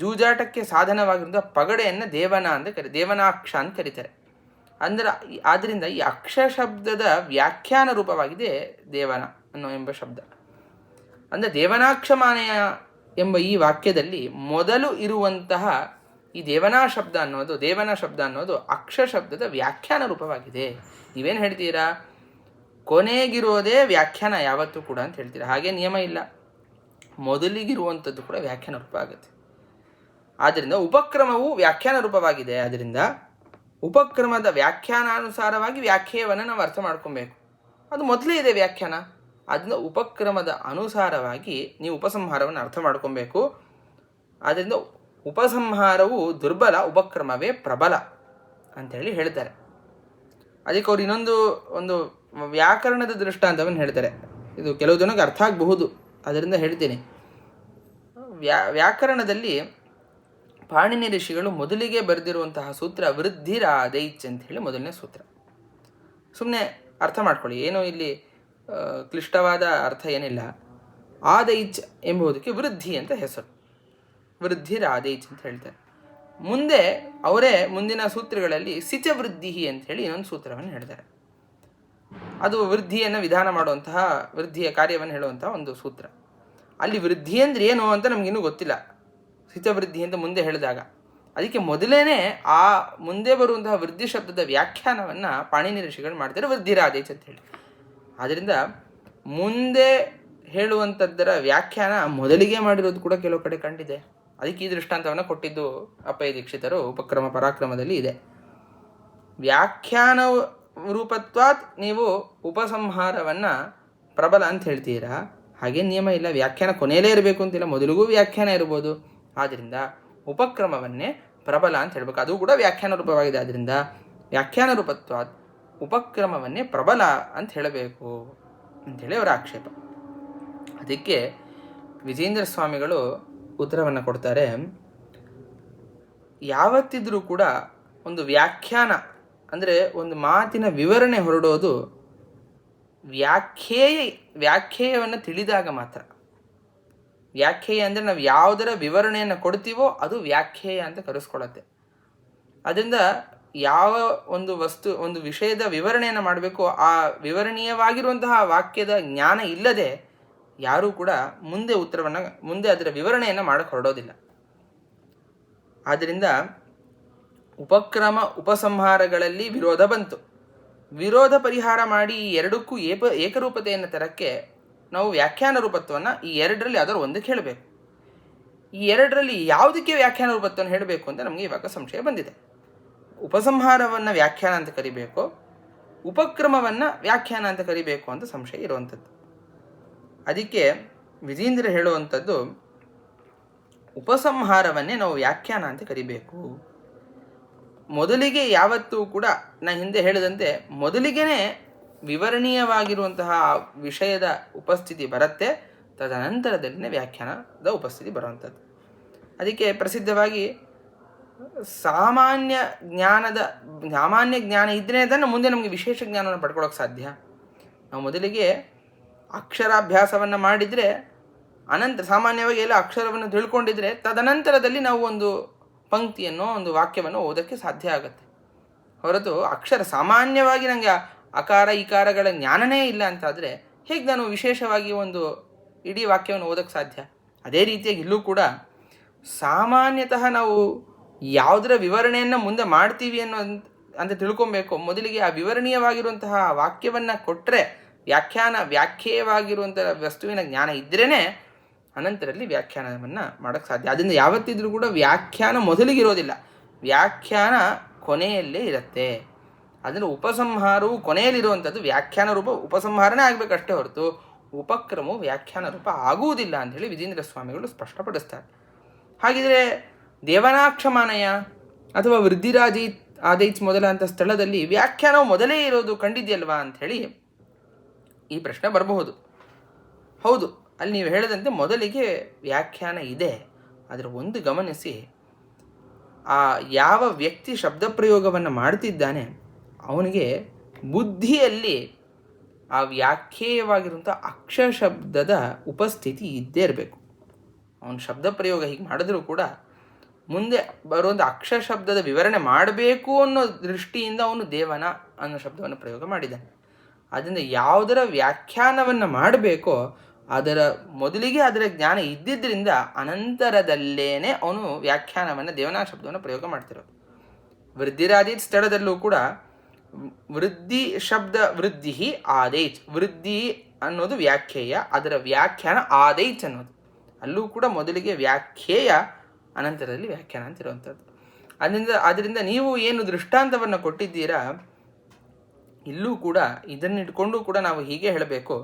ಜೂಜಾಟಕ್ಕೆ ಸಾಧನವಾಗಿರುವಂಥ ಪಗಡೆಯನ್ನು ದೇವನ ಅಂತ ದೇವನಾಕ್ಷ ಅಂತ ಕರೀತಾರೆ. ಆದ್ದರಿಂದ ಈ ಅಕ್ಷ ಶಬ್ದದ ವ್ಯಾಖ್ಯಾನ ರೂಪವಾಗಿದೆ ದೇವನ ಎಂಬ ಶಬ್ದ. ಅಂದರೆ ದೇವನಾಕ್ಷಮಾನಯ ಎಂಬ ಈ ವಾಕ್ಯದಲ್ಲಿ ಮೊದಲು ಇರುವಂತಹ ಈ ದೇವನ ಶಬ್ದ ಅನ್ನೋದು ಅಕ್ಷ ಶಬ್ದದ ವ್ಯಾಖ್ಯಾನ ರೂಪವಾಗಿದೆ. ನೀವೇನು ಹೇಳ್ತೀರಾ? ಕೊನೆಗಿರೋದೇ ವ್ಯಾಖ್ಯಾನ ಯಾವತ್ತೂ ಕೂಡ ಅಂತ ಹೇಳ್ತೀರಾ. ಹಾಗೆ ನಿಯಮ ಇಲ್ಲ. ಮೊದಲಿಗಿರುವಂಥದ್ದು ಕೂಡ ವ್ಯಾಖ್ಯಾನ ರೂಪ ಆಗುತ್ತೆ. ಆದ್ದರಿಂದ ಉಪಕ್ರಮವು ವ್ಯಾಖ್ಯಾನ ರೂಪವಾಗಿದೆ. ಆದ್ದರಿಂದ ಉಪಕ್ರಮದ ವ್ಯಾಖ್ಯಾನಾನುಸಾರವಾಗಿ ವ್ಯಾಖ್ಯೆಯನ್ನು ನಾವು ಅರ್ಥ ಮಾಡ್ಕೊಬೇಕು. ಅದು ಮೊದಲೇ ಇದೆ ವ್ಯಾಖ್ಯಾನ. ಅದರಿಂದ ಉಪಕ್ರಮದ ಅನುಸಾರವಾಗಿ ನೀವು ಉಪಸಂಹಾರವನ್ನು ಅರ್ಥ ಮಾಡ್ಕೊಬೇಕು. ಆದ್ದರಿಂದ ಉಪಸಂಹಾರವು ದುರ್ಬಲ, ಉಪಕ್ರಮವೇ ಪ್ರಬಲ ಅಂಥೇಳಿ ಹೇಳ್ತಾರೆ. ಅದಕ್ಕೆ ಅವ್ರು ಒಂದು ವ್ಯಾಕರಣದ ದೃಷ್ಟಾಂತವನ್ನು ಹೇಳ್ತಾರೆ. ಇದು ಕೆಲವು ಜನಕ್ಕೆ ಅರ್ಥ ಆಗಬಹುದು, ಅದರಿಂದ ಹೇಳ್ತೀನಿ. ವ್ಯಾಕರಣದಲ್ಲಿ ಪಾಣಿನಿ ಋಷಿಗಳು ಮೊದಲಿಗೆ ಬರೆದಿರುವಂತಹ ಸೂತ್ರ ವೃದ್ಧಿರಾದೈಚ್ ಅಂತ ಹೇಳಿ ಮೊದಲನೇ ಸೂತ್ರ. ಸುಮ್ಮನೆ ಅರ್ಥ ಮಾಡ್ಕೊಳ್ಳಿ, ಏನೋ ಇಲ್ಲಿ ಕ್ಲಿಷ್ಟವಾದ ಅರ್ಥ ಏನಿಲ್ಲ. ಆದೈಚ್ ಎಂಬುದಕ್ಕೆ ವೃದ್ಧಿ ಅಂತ ಹೆಸರು. ವೃದ್ಧಿರಾದೈಚ್ ಅಂತ ಹೇಳ್ತಾರೆ. ಮುಂದೆ ಅವರೇ ಮುಂದಿನ ಸೂತ್ರಗಳಲ್ಲಿ ಸಿಚವೃದ್ಧಿ ಅಂತ ಹೇಳಿ ಇನ್ನೊಂದು ಸೂತ್ರವನ್ನು ಹೇಳ್ತಾರೆ. ಅದು ವೃದ್ಧಿಯನ್ನು ವಿಧಾನ ಮಾಡುವಂತಹ, ವೃದ್ಧಿಯ ಕಾರ್ಯವನ್ನು ಹೇಳುವಂತಹ ಒಂದು ಸೂತ್ರ. ಅಲ್ಲಿ ವೃದ್ಧಿ ಅಂದ್ರೆ ಏನು ಅಂತ ನಮಗಿನ್ನೂ ಗೊತ್ತಿಲ್ಲ. ಸಿಚವೃದ್ಧಿ ಅಂತ ಮುಂದೆ ಹೇಳಿದಾಗ ಅದಕ್ಕೆ ಮೊದಲೇನೆ ಆ ಮುಂದೆ ಬರುವಂತಹ ವೃದ್ಧಿ ಶಬ್ದದ ವ್ಯಾಖ್ಯಾನವನ್ನು ಪಾಣಿನಿ ಋಷಿಗಳು ಮಾಡ್ತಾರೆ, ವೃದ್ಧಿರಾದೇಚ್ ಅಂತ ಹೇಳಿ. ಆದ್ದರಿಂದ ಮುಂದೆ ಹೇಳುವಂಥದ್ದರ ವ್ಯಾಖ್ಯಾನ ಮೊದಲಿಗೆ ಮಾಡಿರೋದು ಕೂಡ ಕೆಲವು ಕಡೆ ಕಂಡಿದೆ. ಅದಕ್ಕೆ ಈ ದೃಷ್ಟಾಂತವನ್ನು ಕೊಟ್ಟಿದ್ದು ಅಪ್ಪಯ್ಯ ದೀಕ್ಷಿತರು ಉಪಕ್ರಮ ಪರಾಕ್ರಮದಲ್ಲಿ ಇದೆ. ವ್ಯಾಖ್ಯಾನ ರೂಪತ್ವಾತ್ ನೀವು ಉಪಸಂಹಾರವನ್ನು ಪ್ರಬಲ ಅಂತ ಹೇಳ್ತೀರಾ. ಹಾಗೆ ನಿಯಮ ಇಲ್ಲ, ವ್ಯಾಖ್ಯಾನ ಕೊನೆಯಲ್ಲೇ ಇರಬೇಕು ಅಂತಿಲ್ಲ, ಮೊದಲಿಗೂ ವ್ಯಾಖ್ಯಾನ ಇರ್ಬೋದು. ಆದ್ದರಿಂದ ಉಪಕ್ರಮವನ್ನೇ ಪ್ರಬಲ ಅಂತ ಹೇಳಬೇಕು. ಅದು ಕೂಡ ವ್ಯಾಖ್ಯಾನ ರೂಪವಾಗಿದೆ. ಆದ್ದರಿಂದ ವ್ಯಾಖ್ಯಾನ ರೂಪತ್ವಾತ್ ಉಪಕ್ರಮವನ್ನೇ ಪ್ರಬಲ ಅಂತ ಹೇಳಬೇಕು ಅಂಥೇಳಿ ಅವರ ಆಕ್ಷೇಪ. ಅದಕ್ಕೆ ವಿಜೇಂದ್ರ ಸ್ವಾಮಿಗಳು ಉತ್ತರವನ್ನು ಕೊಡ್ತಾರೆ. ಯಾವತ್ತಿದ್ರೂ ಕೂಡ ಒಂದು ವ್ಯಾಖ್ಯಾನ ಅಂದರೆ ಒಂದು ಮಾತಿನ ವಿವರಣೆ ಹೊರಡೋದು ವ್ಯಾಖ್ಯೇಯವನ್ನು ತಿಳಿದಾಗ ಮಾತ್ರ. ವ್ಯಾಖ್ಯೇಯ ಅಂದರೆ ನಾವು ಯಾವುದರ ವಿವರಣೆಯನ್ನು ಕೊಡ್ತೀವೋ ಅದು ವ್ಯಾಖ್ಯೇಯ ಅಂತ ಕರೆಸ್ಕೊಳ್ಳುತ್ತೆ. ಅದರಿಂದ ಯಾವ ಒಂದು ವಿಷಯದ ವಿವರಣೆಯನ್ನು ಮಾಡಬೇಕು, ಆ ವಿವರಣೀಯವಾಗಿರುವಂತಹ ವಾಕ್ಯದ ಜ್ಞಾನ ಇಲ್ಲದೆ ಯಾರೂ ಕೂಡ ಮುಂದೆ ಅದರ ವಿವರಣೆಯನ್ನು ಮಾಡಕ್ಕೆ ಹೊರಡೋದಿಲ್ಲ. ಆದ್ದರಿಂದ ಉಪಕ್ರಮ ಉಪಸಂಹಾರಗಳಲ್ಲಿ ವಿರೋಧ ಬಂತು. ವಿರೋಧ ಪರಿಹಾರ ಮಾಡಿ ಈ ಎರಡಕ್ಕೂ ಏಕರೂಪತೆಯನ್ನು ತರಕ್ಕೆ ನಾವು ವ್ಯಾಖ್ಯಾನ ರೂಪತ್ವವನ್ನು ಈ ಎರಡರಲ್ಲಿ ಯಾವ್ದಾದ್ರು ಒಂದಕ್ಕೆ ಹೇಳಬೇಕು. ಈ ಎರಡರಲ್ಲಿ ಯಾವುದಕ್ಕೆ ವ್ಯಾಖ್ಯಾನ ರೂಪತ್ವವನ್ನು ಹೇಳಬೇಕು ಅಂತ ನಮಗೆ ಇವಾಗ ಸಂಶಯ ಬಂದಿದೆ. ಉಪಸಂಹಾರವನ್ನು ವ್ಯಾಖ್ಯಾನ ಅಂತ ಕರಿಬೇಕು, ಉಪಕ್ರಮವನ್ನು ವ್ಯಾಖ್ಯಾನ ಅಂತ ಕರಿಬೇಕು ಅಂತ ಸಂಶಯ ಇರುವಂಥದ್ದು. ಅದಕ್ಕೆ ವಿಜೇಂದ್ರ ಹೇಳುವಂಥದ್ದು ಉಪಸಂಹಾರವನ್ನೇ ನಾವು ವ್ಯಾಖ್ಯಾನ ಅಂತ ಕರಿಬೇಕು. ಮೊದಲಿಗೆ ಯಾವತ್ತೂ ಕೂಡ ನಾನು ಹಿಂದೆ ಹೇಳಿದಂತೆ ಮೊದಲಿಗೆನೇ ವಿವರಣೀಯವಾಗಿರುವಂತಹ ವಿಷಯದ ಉಪಸ್ಥಿತಿ ಬರುತ್ತೆ, ತದನಂತರದಲ್ಲಿನೇ ವ್ಯಾಖ್ಯಾನದ ಉಪಸ್ಥಿತಿ ಬರುವಂಥದ್ದು. ಅದಕ್ಕೆ ಪ್ರಸಿದ್ಧವಾಗಿ ಸಾಮಾನ್ಯ ಜ್ಞಾನ ಇದ್ದರೆ ಅದನ್ನು ಮುಂದೆ ನಮಗೆ ವಿಶೇಷ ಜ್ಞಾನವನ್ನು ಪಡ್ಕೊಳ್ಳೋಕೆ ಸಾಧ್ಯ. ನಾವು ಮೊದಲಿಗೆ ಅಕ್ಷರಾಭ್ಯಾಸವನ್ನು ಮಾಡಿದರೆ ಸಾಮಾನ್ಯವಾಗಿ ಎಲ್ಲ ಅಕ್ಷರವನ್ನು ತಿಳ್ಕೊಂಡಿದ್ರೆ ತದನಂತರದಲ್ಲಿ ನಾವು ಒಂದು ಪಂಕ್ತಿಯನ್ನು ಒಂದು ವಾಕ್ಯವನ್ನು ಓದೋಕ್ಕೆ ಸಾಧ್ಯ ಆಗುತ್ತೆ. ಹೊರತು ಸಾಮಾನ್ಯವಾಗಿ ನನಗೆ ಅಕಾರ ಇಕಾರಗಳ ಜ್ಞಾನನೇ ಇಲ್ಲ ಅಂತಾದರೆ ಹೇಗೆ ನಾನು ವಿಶೇಷವಾಗಿ ಒಂದು ಇಡೀ ವಾಕ್ಯವನ್ನು ಓದೋಕ್ಕೆ ಸಾಧ್ಯ? ಅದೇ ರೀತಿಯಾಗಿ ಇಲ್ಲೂ ಕೂಡ ಸಾಮಾನ್ಯತಃ ನಾವು ಯಾವುದರ ವಿವರಣೆಯನ್ನು ಮುಂದೆ ಮಾಡ್ತೀವಿ ಅಂತ ತಿಳ್ಕೊಬೇಕು. ಮೊದಲಿಗೆ ಆ ವಿವರಣೀಯವಾಗಿರುವಂತಹ ವಾಕ್ಯವನ್ನು ಕೊಟ್ಟರೆ ವ್ಯಾಖ್ಯೇಯವಾಗಿರುವಂತಹ ವಸ್ತುವಿನ ಜ್ಞಾನ ಇದ್ರೇ ಅನಂತರಲ್ಲಿ ವ್ಯಾಖ್ಯಾನವನ್ನು ಮಾಡೋಕ್ಕೆ ಸಾಧ್ಯ. ಅದರಿಂದ ಯಾವತ್ತಿದ್ರೂ ಕೂಡ ವ್ಯಾಖ್ಯಾನ ಮೊದಲಿಗಿರೋದಿಲ್ಲ, ವ್ಯಾಖ್ಯಾನ ಕೊನೆಯಲ್ಲೇ ಇರುತ್ತೆ. ಅದನ್ನು ಉಪಸಂಹಾರವು ಕೊನೆಯಲ್ಲಿರುವಂಥದ್ದು ವ್ಯಾಖ್ಯಾನ ರೂಪ ಉಪಸಂಹಾರನೇ ಆಗಬೇಕಷ್ಟೇ ಹೊರತು ಉಪಕ್ರಮವು ವ್ಯಾಖ್ಯಾನ ರೂಪ ಆಗುವುದಿಲ್ಲ ಅಂಥೇಳಿ ವಿಜೇಂದ್ರ ಸ್ವಾಮಿಗಳು ಸ್ಪಷ್ಟಪಡಿಸ್ತಾರೆ. ಹಾಗಿದ್ರೆ ದೇವನಾಕ್ಷಮಾನಯ ಅಥವಾ ಆದೈಚ್ ಮೊದಲಾಂಥ ಸ್ಥಳದಲ್ಲಿ ವ್ಯಾಖ್ಯಾನವು ಮೊದಲೇ ಇರೋದು ಕಂಡಿದೆಯಲ್ವಾ ಅಂಥೇಳಿ ಈ ಪ್ರಶ್ನೆ ಬರಬಹುದು. ಹೌದು, ಅಲ್ಲಿ ನೀವು ಹೇಳಿದಂತೆ ಮೊದಲಿಗೆ ವ್ಯಾಖ್ಯಾನ ಇದೆ. ಅದರ ಒಂದು ಗಮನಿಸಿ, ಯಾವ ವ್ಯಕ್ತಿ ಶಬ್ದ ಪ್ರಯೋಗವನ್ನು ಮಾಡ್ತಿದ್ದಾನೆ ಅವನಿಗೆ ಬುದ್ಧಿಯಲ್ಲಿ ಆ ವ್ಯಾಖ್ಯೇಯವಾಗಿರುವಂಥ ಅಕ್ಷರ ಶಬ್ದದ ಉಪಸ್ಥಿತಿ ಇದ್ದೇ ಇರಬೇಕು. ಅವನು ಶಬ್ದ ಪ್ರಯೋಗ ಹೀಗೆ ಮಾಡಿದ್ರೂ ಕೂಡ ಮುಂದೆ ಬರುವಂಥ ಅಕ್ಷರ ಶಬ್ದದ ವಿವರಣೆ ಮಾಡಬೇಕು ಅನ್ನೋ ದೃಷ್ಟಿಯಿಂದ ಅವನು ದೇವನ ಅನ್ನೋ ಶಬ್ದವನ್ನು ಪ್ರಯೋಗ ಮಾಡಿದ್ದಾನೆ. ಅದರಿಂದ ಯಾವುದರ ವ್ಯಾಖ್ಯಾನವನ್ನು ಮಾಡಬೇಕೋ ಅದರ ಮೊದಲಿಗೆ ಅದರ ಜ್ಞಾನ ಇದ್ದಿದ್ದರಿಂದ ಅನಂತರದಲ್ಲೇನೆ ಅವನು ವ್ಯಾಖ್ಯಾನವನ್ನು ದೇವನಾಥ ಶಬ್ದವನ್ನು ಪ್ರಯೋಗ ಮಾಡ್ತಿರೋದು. ವೃದ್ಧಿರಾದಿ ಸ್ಥಳದಲ್ಲೂ ಕೂಡ ವೃದ್ಧಿ ಶಬ್ದ ವೃದ್ಧಿ ಆದೈಚ್, ವೃದ್ಧಿ ಅನ್ನೋದು ವ್ಯಾಖ್ಯೇಯ, ಅದರ ವ್ಯಾಖ್ಯಾನ ಆದೈಚ್ ಅನ್ನೋದು. ಅಲ್ಲೂ ಕೂಡ ಮೊದಲಿಗೆ ವ್ಯಾಖ್ಯೇಯ, ಅನಂತರದಲ್ಲಿ ವ್ಯಾಖ್ಯಾನ ಅಂತಿರುವಂಥದ್ದು. ಅದರಿಂದ ನೀವು ಏನು ದೃಷ್ಟಾಂತವನ್ನು ಕೊಟ್ಟಿದ್ದೀರಾ, ಇಲ್ಲೂ ಕೂಡ ಇದನ್ನಿಟ್ಕೊಂಡು ಕೂಡ ನಾವು ಹೀಗೆ ಹೇಳಬೇಕು,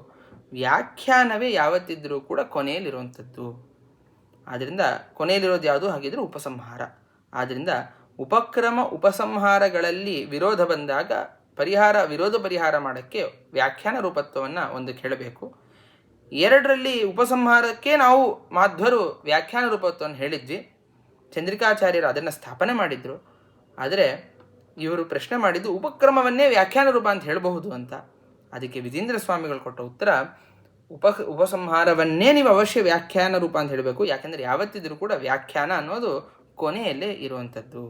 ವ್ಯಾಖ್ಯಾನವೇ ಯಾವತ್ತಿದ್ರೂ ಕೂಡ ಕೊನೆಯಲ್ಲಿರುವಂಥದ್ದು. ಆದ್ದರಿಂದ ಕೊನೆಯಲ್ಲಿರೋದು ಯಾವುದು ಹಾಗಿದ್ರೆ ಉಪಸಂಹಾರ. ಆದ್ದರಿಂದ ಉಪಕ್ರಮ ಉಪಸಂಹಾರಗಳಲ್ಲಿ ವಿರೋಧ ಬಂದಾಗ ವಿರೋಧ ಪರಿಹಾರ ಮಾಡೋಕ್ಕೆ ವ್ಯಾಖ್ಯಾನ ರೂಪತ್ವವನ್ನು ಒಂದಕ್ಕೆ ಹೇಳಬೇಕು. ಎರಡರಲ್ಲಿ ಉಪಸಂಹಾರಕ್ಕೆ ನಾವು ಮಾಧ್ವರು ವ್ಯಾಖ್ಯಾನ ರೂಪತ್ವವನ್ನು ಹೇಳಿದ್ವಿ. ಚಂದ್ರಿಕಾಚಾರ್ಯರು ಅದನ್ನು ಸ್ಥಾಪನೆ ಮಾಡಿದ್ರು. ಆದರೆ ಇವರು ಪ್ರಶ್ನೆ ಮಾಡಿದ್ದು ಉಪಕ್ರಮವನ್ನೇ ವ್ಯಾಖ್ಯಾನ ರೂಪ ಅಂತ ಹೇಳಬಹುದು ಅಂತ. ಅದಕ್ಕೆ ವಿಜೇಂದ್ರ ಸ್ವಾಮಿಗಳು ಕೊಟ್ಟ ಉತ್ತರ, ಉಪಸಂಹಾರವನ್ನೇ ನೀವು ಅವಶ್ಯ ವ್ಯಾಖ್ಯಾನ ರೂಪ ಅಂತ ಹೇಳಬೇಕು. ಯಾಕೆಂದರೆ ಯಾವತ್ತಿದ್ರೂ ಕೂಡ ವ್ಯಾಖ್ಯಾನ ಅನ್ನೋದು ಕೊನೆಯಲ್ಲೇ ಇರುವಂಥದ್ದು.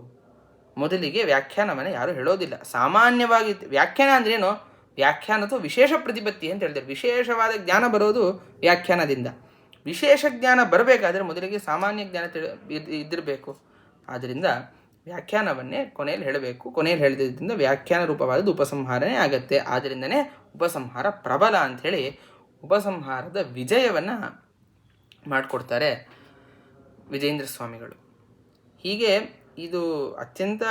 ಮೊದಲಿಗೆ ವ್ಯಾಖ್ಯಾನವನ್ನು ಯಾರು ಹೇಳೋದಿಲ್ಲ. ಸಾಮಾನ್ಯವಾಗಿ ವ್ಯಾಖ್ಯಾನ ಅಂದ್ರೇನು, ವ್ಯಾಖ್ಯಾನ ಅಥವಾ ವಿಶೇಷ ಪ್ರತಿಪತ್ತಿ ಅಂತ ಹೇಳ್ತಾರೆ. ವಿಶೇಷವಾದ ಜ್ಞಾನ ಬರೋದು ವ್ಯಾಖ್ಯಾನದಿಂದ. ವಿಶೇಷ ಜ್ಞಾನ ಬರಬೇಕಾದ್ರೆ ಮೊದಲಿಗೆ ಸಾಮಾನ್ಯ ಜ್ಞಾನ ಇದ್ದಿರಬೇಕು. ಆದ್ದರಿಂದ ವ್ಯಾಖ್ಯಾನವನ್ನೇ ಕೊನೆಯಲ್ಲಿ ಹೇಳಬೇಕು. ಕೊನೆಯಲ್ಲಿ ಹೇಳಿದ್ರಿಂದ ವ್ಯಾಖ್ಯಾನ ರೂಪವಾದದ್ದು ಉಪಸಂಹಾರನೇ ಆಗತ್ತೆ. ಆದ್ದರಿಂದನೇ ಉಪಸಂಹಾರ ಪ್ರಬಲ ಅಂಥೇಳಿ ಉಪಸಂಹಾರದ ವಿಜಯವನ್ನು ಮಾಡಿಕೊಡ್ತಾರೆ ವಿಜೇಂದ್ರ ಸ್ವಾಮಿಗಳು. ಹೀಗೆ ಇದು ಅತ್ಯಂತ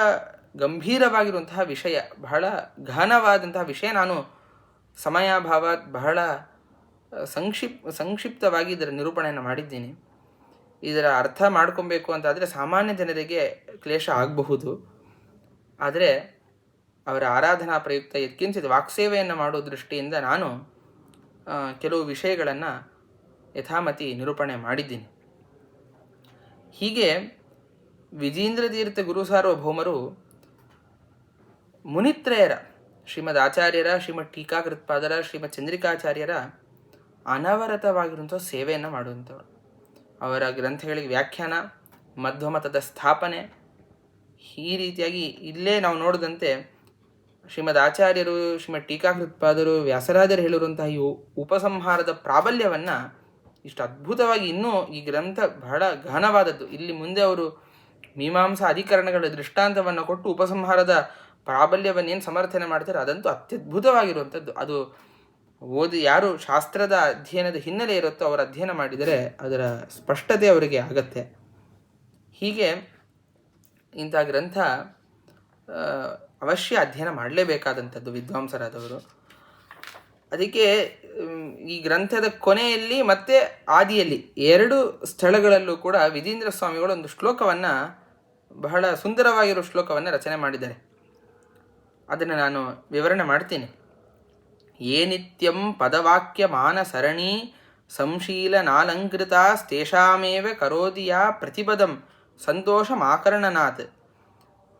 ಗಂಭೀರವಾಗಿರುವಂತಹ ವಿಷಯ, ಬಹಳ ಗಹನವಾದಂತಹ ವಿಷಯ. ನಾನು ಸಮಯಾಭಾವ ಬಹಳ ಸಂಕ್ಷಿಪ್ತವಾಗಿ ಇದರ ನಿರೂಪಣೆಯನ್ನು ಮಾಡಿದ್ದೀನಿ. ಇದರ ಅರ್ಥ ಮಾಡ್ಕೊಬೇಕು ಅಂತಾದರೆ ಸಾಮಾನ್ಯ ಜನರಿಗೆ ಕ್ಲೇಶ ಆಗಬಹುದು. ಆದರೆ ಅವರ ಆರಾಧನಾ ಪ್ರಯುಕ್ತ ಎತ್ಕಿಂಚಿದ ವಾಕ್ಸೇವೆಯನ್ನು ಮಾಡೋ ದೃಷ್ಟಿಯಿಂದ ನಾನು ಕೆಲವು ವಿಷಯಗಳನ್ನು ಯಥಾಮತಿ ನಿರೂಪಣೆ ಮಾಡಿದ್ದೀನಿ. ಹೀಗೆ ವಿಜೇಂದ್ರ ತೀರ್ಥ ಗುರು ಸಾರ್ವಭೌಮರು ಮುನಿತ್ರಯರ, ಶ್ರೀಮದ್ ಆಚಾರ್ಯರ, ಶ್ರೀಮದ್ ಟೀಕಾಕೃತ್ಪಾದರ, ಶ್ರೀಮದ್ ಚಂದ್ರಿಕಾಚಾರ್ಯರ ಅನವರತವಾಗಿರುವಂಥ ಸೇವೆಯನ್ನು ಮಾಡುವಂಥವ್ರು. ಅವರ ಗ್ರಂಥಗಳಿಗೆ ವ್ಯಾಖ್ಯಾನ, ಮಧ್ವಮತದ ಸ್ಥಾಪನೆ, ಈ ರೀತಿಯಾಗಿ ಇಲ್ಲೇ ನಾವು ನೋಡಿದಂತೆ ಶ್ರೀಮದ್ ಆಚಾರ್ಯರು, ಶ್ರೀಮದ್ ಟೀಕಾಕೃತ್ಪಾದರು, ವ್ಯಾಸರಾಜರು ಹೇಳಿರುವಂತಹ ಈ ಉಪಸಂಹಾರದ ಪ್ರಾಬಲ್ಯವನ್ನು ಇಷ್ಟು ಅದ್ಭುತವಾಗಿ, ಇನ್ನೂ ಈ ಗ್ರಂಥ ಬಹಳ ಗಹನವಾದದ್ದು. ಇಲ್ಲಿ ಮುಂದೆ ಅವರು ಮೀಮಾಂಸಾ ಅಧಿಕರಣಗಳ ದೃಷ್ಟಾಂತವನ್ನು ಕೊಟ್ಟು ಉಪಸಂಹಾರದ ಪ್ರಾಬಲ್ಯವನ್ನೇನು ಸಮರ್ಥನೆ ಮಾಡ್ತಾರೆ ಅದಂತೂ ಅತ್ಯದ್ಭುತವಾಗಿರುವಂಥದ್ದು. ಅದು ಯಾರು ಶಾಸ್ತ್ರದ ಅಧ್ಯಯನದ ಹಿನ್ನೆಲೆ ಇರುತ್ತೋ ಅವರು ಅಧ್ಯಯನ ಮಾಡಿದರೆ ಅದರ ಸ್ಪಷ್ಟತೆ ಅವರಿಗೆ ಆಗತ್ತೆ. ಹೀಗೆ ಇಂಥ ಗ್ರಂಥ ಅವಶ್ಯ ಅಧ್ಯಯನ ಮಾಡಲೇಬೇಕಾದಂಥದ್ದು ವಿದ್ವಾಂಸರಾದವರು. ಅದಕ್ಕೆ ಈ ಗ್ರಂಥದ ಕೊನೆಯಲ್ಲಿ ಮತ್ತು ಆದಿಯಲ್ಲಿ ಎರಡು ಸ್ಥಳಗಳಲ್ಲೂ ಕೂಡ ವಿಜೇಂದ್ರ ಸ್ವಾಮಿಗಳು ಒಂದು ಶ್ಲೋಕವನ್ನು, ಬಹಳ ಸುಂದರವಾಗಿರೋ ಶ್ಲೋಕವನ್ನು ರಚನೆ ಮಾಡಿದ್ದಾರೆ. ಅದನ್ನು ನಾನು ವಿವರಣೆ ಮಾಡ್ತೀನಿ. ಯೇ ನಿತ್ಯಂ ಪದವಾಕ್ಯ ಮಾನ ಸರಣಿ ಸಂಶೀಲನಾಲಂಕೃತಾ ತೇಷಾಮೇವ ಕರೋತಿ ಯಾ ಪ್ರತಿಪದಂ ಸಂತೋಷಮಾಕರ್ಣನಾತ್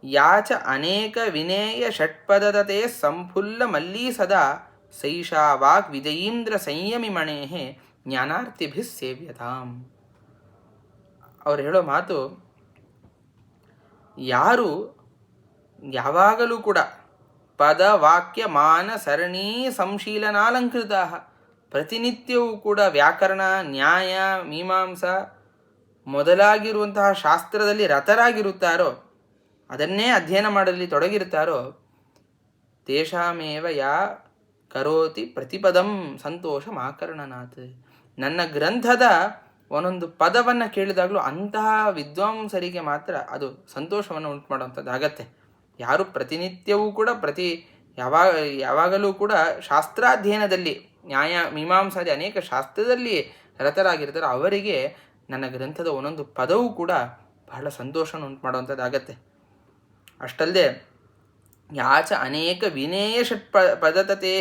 ಯಾಚ ಅನೇಕ ವಿನೇಯ ಷಟ್ಪದತೆ ಸಂಫುಲ್ಲ ಮಲ್ಲೀ ಸದಾ ಸೈಷಾ ವಾಗ್ ವಿಜಯೀಂದ್ರ ಸಂಯಮಿಮಣೇ ಜ್ಞಾನಾರ್ಥಿಭಿಸ್ ಸೇವ್ಯತಾಂ. ಅವ್ರು ಹೇಳೋ ಮಾತು, ಯಾರು ಯಾವಾಗಲೂ ಕೂಡ ಪದ ವಾಕ್ಯ ಮಾನ ಸರಣಿ ಸಂಶೀಲನಾಲಂಕೃತ, ಪ್ರತಿನಿತ್ಯವೂ ಕೂಡ ವ್ಯಾಕರಣ, ನ್ಯಾಯ, ಮೀಮಾಂಸಾ ಮೊದಲಾಗಿರುವಂತಹ ಶಾಸ್ತ್ರದಲ್ಲಿ ರತರಾಗಿರುತ್ತಾರೋ, ಅದನ್ನೇ ಅಧ್ಯಯನ ಮಾಡಲಿ ತೊಡಗಿರುತ್ತಾರೋ, ತೇಷಾಮೇವ ಯಾ ಕರೋತಿ ಪ್ರತಿಪದಂ ಸಂತೋಷಮಾಕರ್ಣನಾಥ್. ನನ್ನ ಗ್ರಂಥದ ಒಂದೊಂದು ಪದವನ್ನು ಕೇಳಿದಾಗಲೂ ಅಂತಹ ವಿದ್ವಾಂಸರಿಗೆ ಮಾತ್ರ ಅದು ಸಂತೋಷವನ್ನು ಉಂಟು ಮಾಡುವಂಥದ್ದಾಗತ್ತೆ. ಯಾರು ಪ್ರತಿನಿತ್ಯವೂ ಕೂಡ ಯಾವಾಗಲೂ ಕೂಡ ಶಾಸ್ತ್ರಾಧ್ಯಯನದಲ್ಲಿ, ನ್ಯಾಯ ಮೀಮಾಂಸಾದಿ ಅನೇಕ ಶಾಸ್ತ್ರದಲ್ಲಿ ರತರಾಗಿರ್ತಾರೆ, ಅವರಿಗೆ ನನ್ನ ಗ್ರಂಥದ ಒಂದೊಂದು ಪದವೂ ಕೂಡ ಬಹಳ ಸಂತೋಷವನ್ನು ಉಂಟು ಮಾಡುವಂಥದ್ದಾಗತ್ತೆ. ಅಷ್ಟಲ್ಲದೆ ಯಾಚ ಅನೇಕ ವಿನೇಯ ಷಟ್ ಪದತತೆ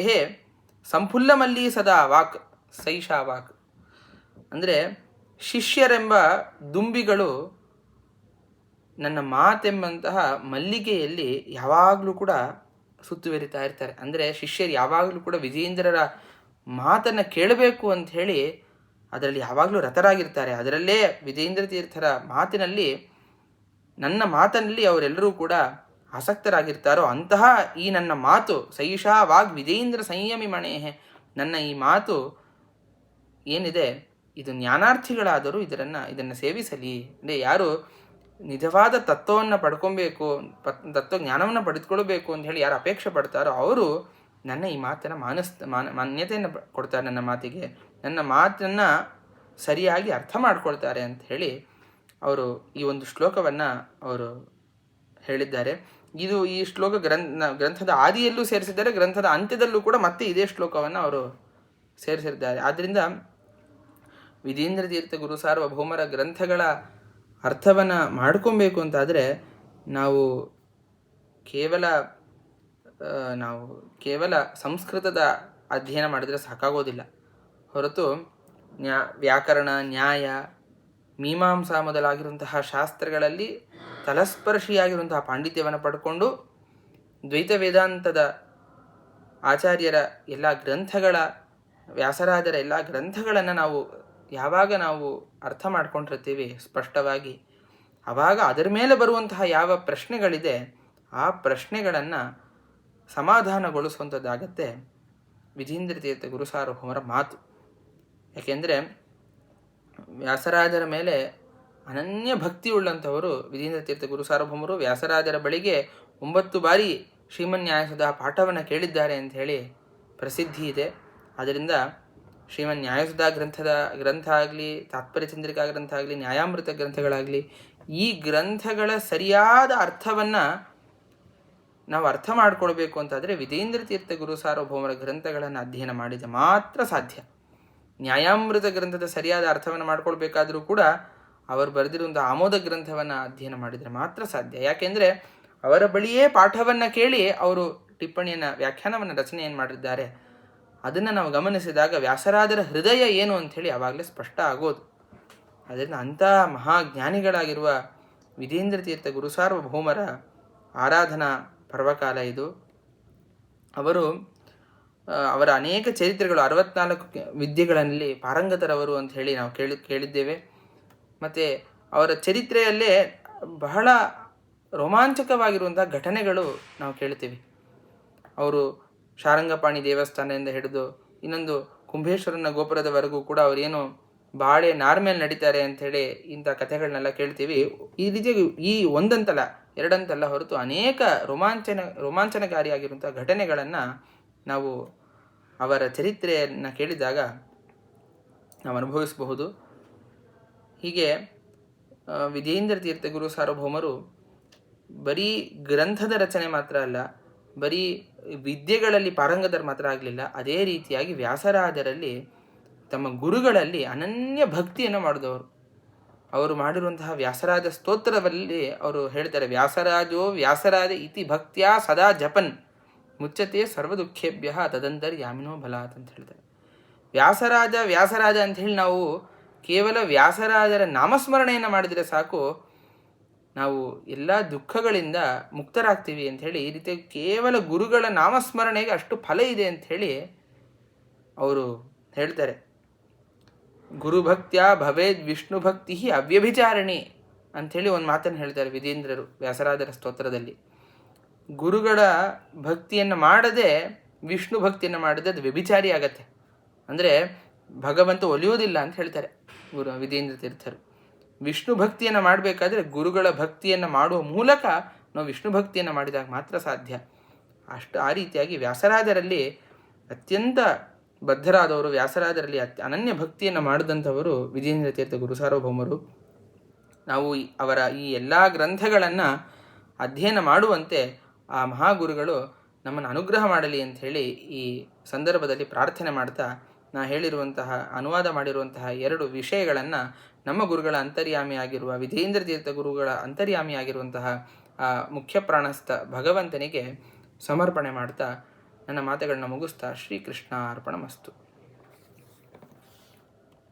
ಸಂಫುಲ್ಲಮಲ್ಲಿ ಸದಾ ವಾಕ್ ಸೈಷಾ ವಾಕ್. ಅಂದರೆ ಶಿಷ್ಯರೆಂಬ ದುಂಬಿಗಳು ನನ್ನ ಮಾತೆಂಬಂತಹ ಮಲ್ಲಿಗೆಯಲ್ಲಿ ಯಾವಾಗಲೂ ಕೂಡ ಸುತ್ತುವರಿತಾ ಇರ್ತಾರೆ. ಅಂದರೆ ಶಿಷ್ಯರು ಯಾವಾಗಲೂ ಕೂಡ ವಿಜೇಂದ್ರರ ಮಾತನ್ನು ಕೇಳಬೇಕು ಅಂತ ಹೇಳಿ ಅದರಲ್ಲಿ ಯಾವಾಗಲೂ ರತರಾಗಿರ್ತಾರೆ. ಅದರಲ್ಲೇ ವಿಜೇಂದ್ರ ತೀರ್ಥರ ಮಾತಿನಲ್ಲಿ, ನನ್ನ ಮಾತಿನಲ್ಲಿ ಅವರೆಲ್ಲರೂ ಕೂಡ ಆಸಕ್ತರಾಗಿರ್ತಾರೋ ಅಂತಹ ಈ ನನ್ನ ಮಾತು ಸೈಷಾ ವಾಗ್ ವಿಜೇಂದ್ರ ಸಂಯಮಿ ಮಣೇಹೆ, ನನ್ನ ಈ ಮಾತು ಏನಿದೆ ಇದು ಜ್ಞಾನಾರ್ಥಿಗಳಾದರೂ ಇದನ್ನು ಸೇವಿಸಲಿ. ಅಂದರೆ ಯಾರು ನಿಜವಾದ ತತ್ವವನ್ನು ಪಡ್ಕೊಬೇಕು, ತತ್ವಜ್ಞಾನವನ್ನು ಪಡೆದುಕೊಳ್ಬೇಕು ಅಂತ ಹೇಳಿ ಯಾರು ಅಪೇಕ್ಷೆ ಪಡ್ತಾರೋ ಅವರು ನನ್ನ ಈ ಮಾತನ್ನು ಮಾನ್ಯತೆಯನ್ನು ಕೊಡ್ತಾರೆ. ನನ್ನ ಮಾತಿಗೆ, ನನ್ನ ಮಾತನ್ನು ಸರಿಯಾಗಿ ಅರ್ಥ ಮಾಡ್ಕೊಳ್ತಾರೆ ಅಂತ ಹೇಳಿ ಅವರು ಈ ಒಂದು ಶ್ಲೋಕವನ್ನು ಅವರು ಹೇಳಿದ್ದಾರೆ. ಈ ಶ್ಲೋಕ ಗ್ರಂಥದ ಆದಿಯಲ್ಲೂ ಸೇರಿಸಿದ್ದಾರೆ, ಗ್ರಂಥದ ಅಂತ್ಯದಲ್ಲೂ ಕೂಡ ಮತ್ತೆ ಇದೇ ಶ್ಲೋಕವನ್ನು ಅವರು ಸೇರಿಸಿದ್ದಾರೆ. ಆದ್ದರಿಂದ ವಿಧೀಂದ್ರ ತೀರ್ಥ ಗುರು ಸಾರ್ವಭೌಮರ ಗ್ರಂಥಗಳ ಅರ್ಥವನ್ನು ಮಾಡ್ಕೊಬೇಕು ಅಂತಾದರೆ ನಾವು ಕೇವಲ ಸಂಸ್ಕೃತದ ಅಧ್ಯಯನ ಮಾಡಿದರೆ ಸಾಕಾಗೋದಿಲ್ಲ. ಹೊರತು ವ್ಯಾಕರಣ, ನ್ಯಾಯ, ಮೀಮಾಂಸಾ ಮೊದಲಾಗಿರುವಂತಹ ಶಾಸ್ತ್ರಗಳಲ್ಲಿ ತಲಸ್ಪರ್ಶಿಯಾಗಿರುವಂತಹ ಪಾಂಡಿತ್ಯವನ್ನು ಪಡ್ಕೊಂಡು ದ್ವೈತ ವೇದಾಂತದ ಆಚಾರ್ಯರ ಎಲ್ಲ ಗ್ರಂಥಗಳ, ವ್ಯಾಸರಾಜರ ಎಲ್ಲ ಗ್ರಂಥಗಳನ್ನು ಯಾವಾಗ ನಾವು ಅರ್ಥ ಮಾಡ್ಕೊಂಡಿರ್ತೀವಿ ಸ್ಪಷ್ಟವಾಗಿ, ಆವಾಗ ಅದರ ಮೇಲೆ ಬರುವಂತಹ ಯಾವ ಪ್ರಶ್ನೆಗಳಿದೆ ಆ ಪ್ರಶ್ನೆಗಳನ್ನು ಸಮಾಧಾನಗೊಳಿಸುವಂಥದ್ದಾಗತ್ತೆ ವಿಧೀಂದ್ರ ತೀರ್ಥ ಗುರು ಸಾರ್ವಭೌಮರ ಮಾತು. ಯಾಕೆಂದರೆ ವ್ಯಾಸರಾಜರ ಮೇಲೆ ಅನನ್ಯ ಭಕ್ತಿ ಉಳ್ಳಂಥವರು ವಿಧೀಂದ್ರ ತೀರ್ಥ ಗುರು ಸಾರ್ವಭೌಮರು. ವ್ಯಾಸರಾಜರ ಬಳಿಗೆ 9 ಬಾರಿ ಶ್ರೀಮನ್ಯಾಯಸುಧಾ ಪಾಠವನ್ನು ಕೇಳಿದ್ದಾರೆ ಅಂತ ಹೇಳಿ ಪ್ರಸಿದ್ಧಿ ಇದೆ. ಆದ್ದರಿಂದ ಶ್ರೀಮನ್ಯಾಯಸುಧಾ ಗ್ರಂಥ ಆಗಲಿ, ತಾತ್ಪರ್ಯ ಚಂದ್ರಿಕಾ ಗ್ರಂಥ ಆಗಲಿ, ನ್ಯಾಯಾಮೃತ ಗ್ರಂಥಗಳಾಗಲಿ, ಈ ಗ್ರಂಥಗಳ ಸರಿಯಾದ ಅರ್ಥವನ್ನು ನಾವು ಅರ್ಥ ಮಾಡಿಕೊಳ್ಬೇಕು ಅಂತಾದರೆ ವಿಧೀಂದ್ರ ತೀರ್ಥ ಗುರು ಸಾರ್ವಭೌಮರ ಗ್ರಂಥಗಳನ್ನು ಅಧ್ಯಯನ ಮಾಡಿದ ಮಾತ್ರ ಸಾಧ್ಯ. ನ್ಯಾಯಾಮೃತ ಗ್ರಂಥದ ಸರಿಯಾದ ಅರ್ಥವನ್ನು ಮಾಡ್ಕೊಳ್ಬೇಕಾದರೂ ಕೂಡ ಅವರು ಬರೆದಿರುವಂಥ ಆಮೋದ ಗ್ರಂಥವನ್ನು ಅಧ್ಯಯನ ಮಾಡಿದರೆ ಮಾತ್ರ ಸಾಧ್ಯ. ಯಾಕೆಂದರೆ ಅವರ ಬಳಿಯೇ ಪಾಠವನ್ನು ಕೇಳಿ ಅವರು ಟಿಪ್ಪಣಿಯನ್ನು, ವ್ಯಾಖ್ಯಾನವನ್ನು, ರಚನೆಯನ್ನು ಮಾಡಿದ್ದಾರೆ. ಅದನ್ನು ನಾವು ಗಮನಿಸಿದಾಗ ವ್ಯಾಸರಾಜರ ಹೃದಯ ಏನು ಅಂಥೇಳಿ ಆವಾಗಲೇ ಸ್ಪಷ್ಟ ಆಗೋದು. ಅದರಿಂದ ಅಂಥ ಮಹಾಜ್ಞಾನಿಗಳಾಗಿರುವ ವಿಧೀಂದ್ರ ತೀರ್ಥ ಗುರು ಸಾರ್ವಭೌಮರ ಆರಾಧನಾ ಪರ್ವಕಾಲ ಇದು. ಅವರ ಅನೇಕ ಚರಿತ್ರೆಗಳು, 64 ವಿದ್ಯೆಗಳಲ್ಲಿ ಪಾರಂಗತರವರು ಅಂತ ಹೇಳಿ ನಾವು ಕೇಳಿದ್ದೇವೆ. ಮತ್ತು ಅವರ ಚರಿತ್ರೆಯಲ್ಲೇ ಬಹಳ ರೋಮಾಂಚಕವಾಗಿರುವಂಥ ಘಟನೆಗಳು ನಾವು ಕೇಳ್ತೀವಿ. ಅವರು ಶಾರಂಗಪಾಣಿ ದೇವಸ್ಥಾನದಿಂದ ಹಿಡಿದು ಇನ್ನೊಂದು ಕುಂಭೇಶ್ವರನ ಗೋಪುರದವರೆಗೂ ಕೂಡ ಅವರೇನು ಬಾಳೆ ನಾರ್ಮೇಲೆ ನಡೀತಾರೆ ಅಂಥೇಳಿ ಇಂಥ ಕಥೆಗಳನ್ನೆಲ್ಲ ಕೇಳ್ತೀವಿ. ಈ ರೀತಿಯಾಗಿ ಈ ಒಂದಂತಲ್ಲ ಎರಡಂತಲ್ಲ ಹೊರತು ಅನೇಕ ರೋಮಾಂಚನಕಾರಿಯಾಗಿರುವಂಥ ಘಟನೆಗಳನ್ನು ನಾವು ಅವರ ಚರಿತ್ರೆಯನ್ನು ಕೇಳಿದಾಗ ನಾವು ಅನುಭವಿಸಬಹುದು. ಹೀಗೆ ವಿಧೀಂದ್ರ ತೀರ್ಥ ಗುರು ಸಾರ್ವಭೌಮರು ಬರೀ ಗ್ರಂಥದ ರಚನೆ ಮಾತ್ರ ಅಲ್ಲ, ಬರೀ ವಿದ್ಯೆಗಳಲ್ಲಿ ಪಾರಂಗತರು ಮಾತ್ರ ಆಗಲಿಲ್ಲ, ಅದೇ ರೀತಿಯಾಗಿ ವ್ಯಾಸರಾಜರಲ್ಲಿ, ತಮ್ಮ ಗುರುಗಳಲ್ಲಿ ಅನನ್ಯ ಭಕ್ತಿಯನ್ನು ಮಾಡಿದವರು. ಅವರು ಮಾಡಿರುವಂತಹ ವ್ಯಾಸರಾಜ ಸ್ತೋತ್ರದಲ್ಲಿ ಅವರು ಹೇಳ್ತಾರೆ, ವ್ಯಾಸರಾಜ ಇತಿ ಭಕ್ತಿಯ ಸದಾ ಜಪನ್ ಮುಚ್ಚತೆ ಸರ್ವ ದುಃಖೇಭ್ಯ ತದಂತರ್ಯಾಮಿನೋ ಬಲಾತ್ ಅಂತ ಹೇಳ್ತಾರೆ. ವ್ಯಾಸರಾಜ ಅಂತ ಹೇಳಿ ನಾವು ಕೇವಲ ವ್ಯಾಸರಾಜರ ನಾಮಸ್ಮರಣೆಯನ್ನು ಮಾಡಿದರೆ ಸಾಕು, ನಾವು ಎಲ್ಲ ದುಃಖಗಳಿಂದ ಮುಕ್ತರಾಗ್ತೀವಿ ಅಂಥೇಳಿ, ಈ ರೀತಿ ಕೇವಲ ಗುರುಗಳ ನಾಮಸ್ಮರಣೆಗೆ ಅಷ್ಟು ಫಲ ಇದೆ ಅಂಥೇಳಿ ಅವರು ಹೇಳ್ತಾರೆ. ಗುರುಭಕ್ತ್ಯ ಭವೇದ್ ವಿಷ್ಣು ಭಕ್ತಿ ಅವ್ಯಭಿಚಾರಣಿ ಅಂಥೇಳಿ ಒಂದು ಮಾತನ್ನು ಹೇಳ್ತಾರೆ ವಿಧೀಂದ್ರರು ವ್ಯಾಸರಾಜರ ಸ್ತೋತ್ರದಲ್ಲಿ. ಗುರುಗಳ ಭಕ್ತಿಯನ್ನು ಮಾಡದೆ ವಿಷ್ಣು ಭಕ್ತಿಯನ್ನು ಮಾಡದೆ ಅದು ವ್ಯಭಿಚಾರಿ ಆಗತ್ತೆ, ಅಂದರೆ ಭಗವಂತ ಒಲಿಯೋದಿಲ್ಲ ಅಂತ ಹೇಳ್ತಾರೆ ವಿಧೀಂದ್ರ ತೀರ್ಥರು. ವಿಷ್ಣು ಭಕ್ತಿಯನ್ನು ಮಾಡಬೇಕಾದ್ರೆ ಗುರುಗಳ ಭಕ್ತಿಯನ್ನು ಮಾಡುವ ಮೂಲಕ ನಾವು ವಿಷ್ಣು ಭಕ್ತಿಯನ್ನು ಮಾಡಿದಾಗ ಮಾತ್ರ ಸಾಧ್ಯ. ಆ ರೀತಿಯಾಗಿ ವ್ಯಾಸರಾಜರಲ್ಲಿ ಅತ್ಯಂತ ಬದ್ಧರಾದವರು, ವ್ಯಾಸರಾಜರಲ್ಲಿ ಅನನ್ಯ ಭಕ್ತಿಯನ್ನು ಮಾಡಿದಂಥವರು ವಿಧೀಂದ್ರ ತೀರ್ಥ ಗುರು ಸಾರ್ವಭೌಮರು. ನಾವು ಅವರ ಈ ಎಲ್ಲ ಗ್ರಂಥಗಳನ್ನು ಅಧ್ಯಯನ ಮಾಡುವಂತೆ ಆ ಮಹಾಗುರುಗಳು ನಮ್ಮನ್ನು ಅನುಗ್ರಹ ಮಾಡಲಿ ಅಂಥೇಳಿ ಈ ಸಂದರ್ಭದಲ್ಲಿ ಪ್ರಾರ್ಥನೆ ಮಾಡ್ತಾ, ನಾ ಹೇಳಿರುವಂತಹ ಅನುವಾದ ಮಾಡಿರುವಂತಹ 2 ವಿಷಯಗಳನ್ನು ನಮ್ಮ ಗುರುಗಳ ಅಂತರ್ಯಾಮಿಯಾಗಿರುವ ವಿಧೀಂದ್ರ ತೀರ್ಥ ಗುರುಗಳ ಅಂತರ್ಯಾಮಿಯಾಗಿರುವಂತಹ ಆ ಮುಖ್ಯ ಪ್ರಾಣಸ್ಥ ಭಗವಂತನಿಗೆ ಸಮರ್ಪಣೆ ಮಾಡ್ತಾ ನನ್ನ ಮಾತುಗಳನ್ನ ಮುಗಿಸ್ತಾ ಶ್ರೀಕೃಷ್ಣ ಅರ್ಪಣಮಸ್ತು.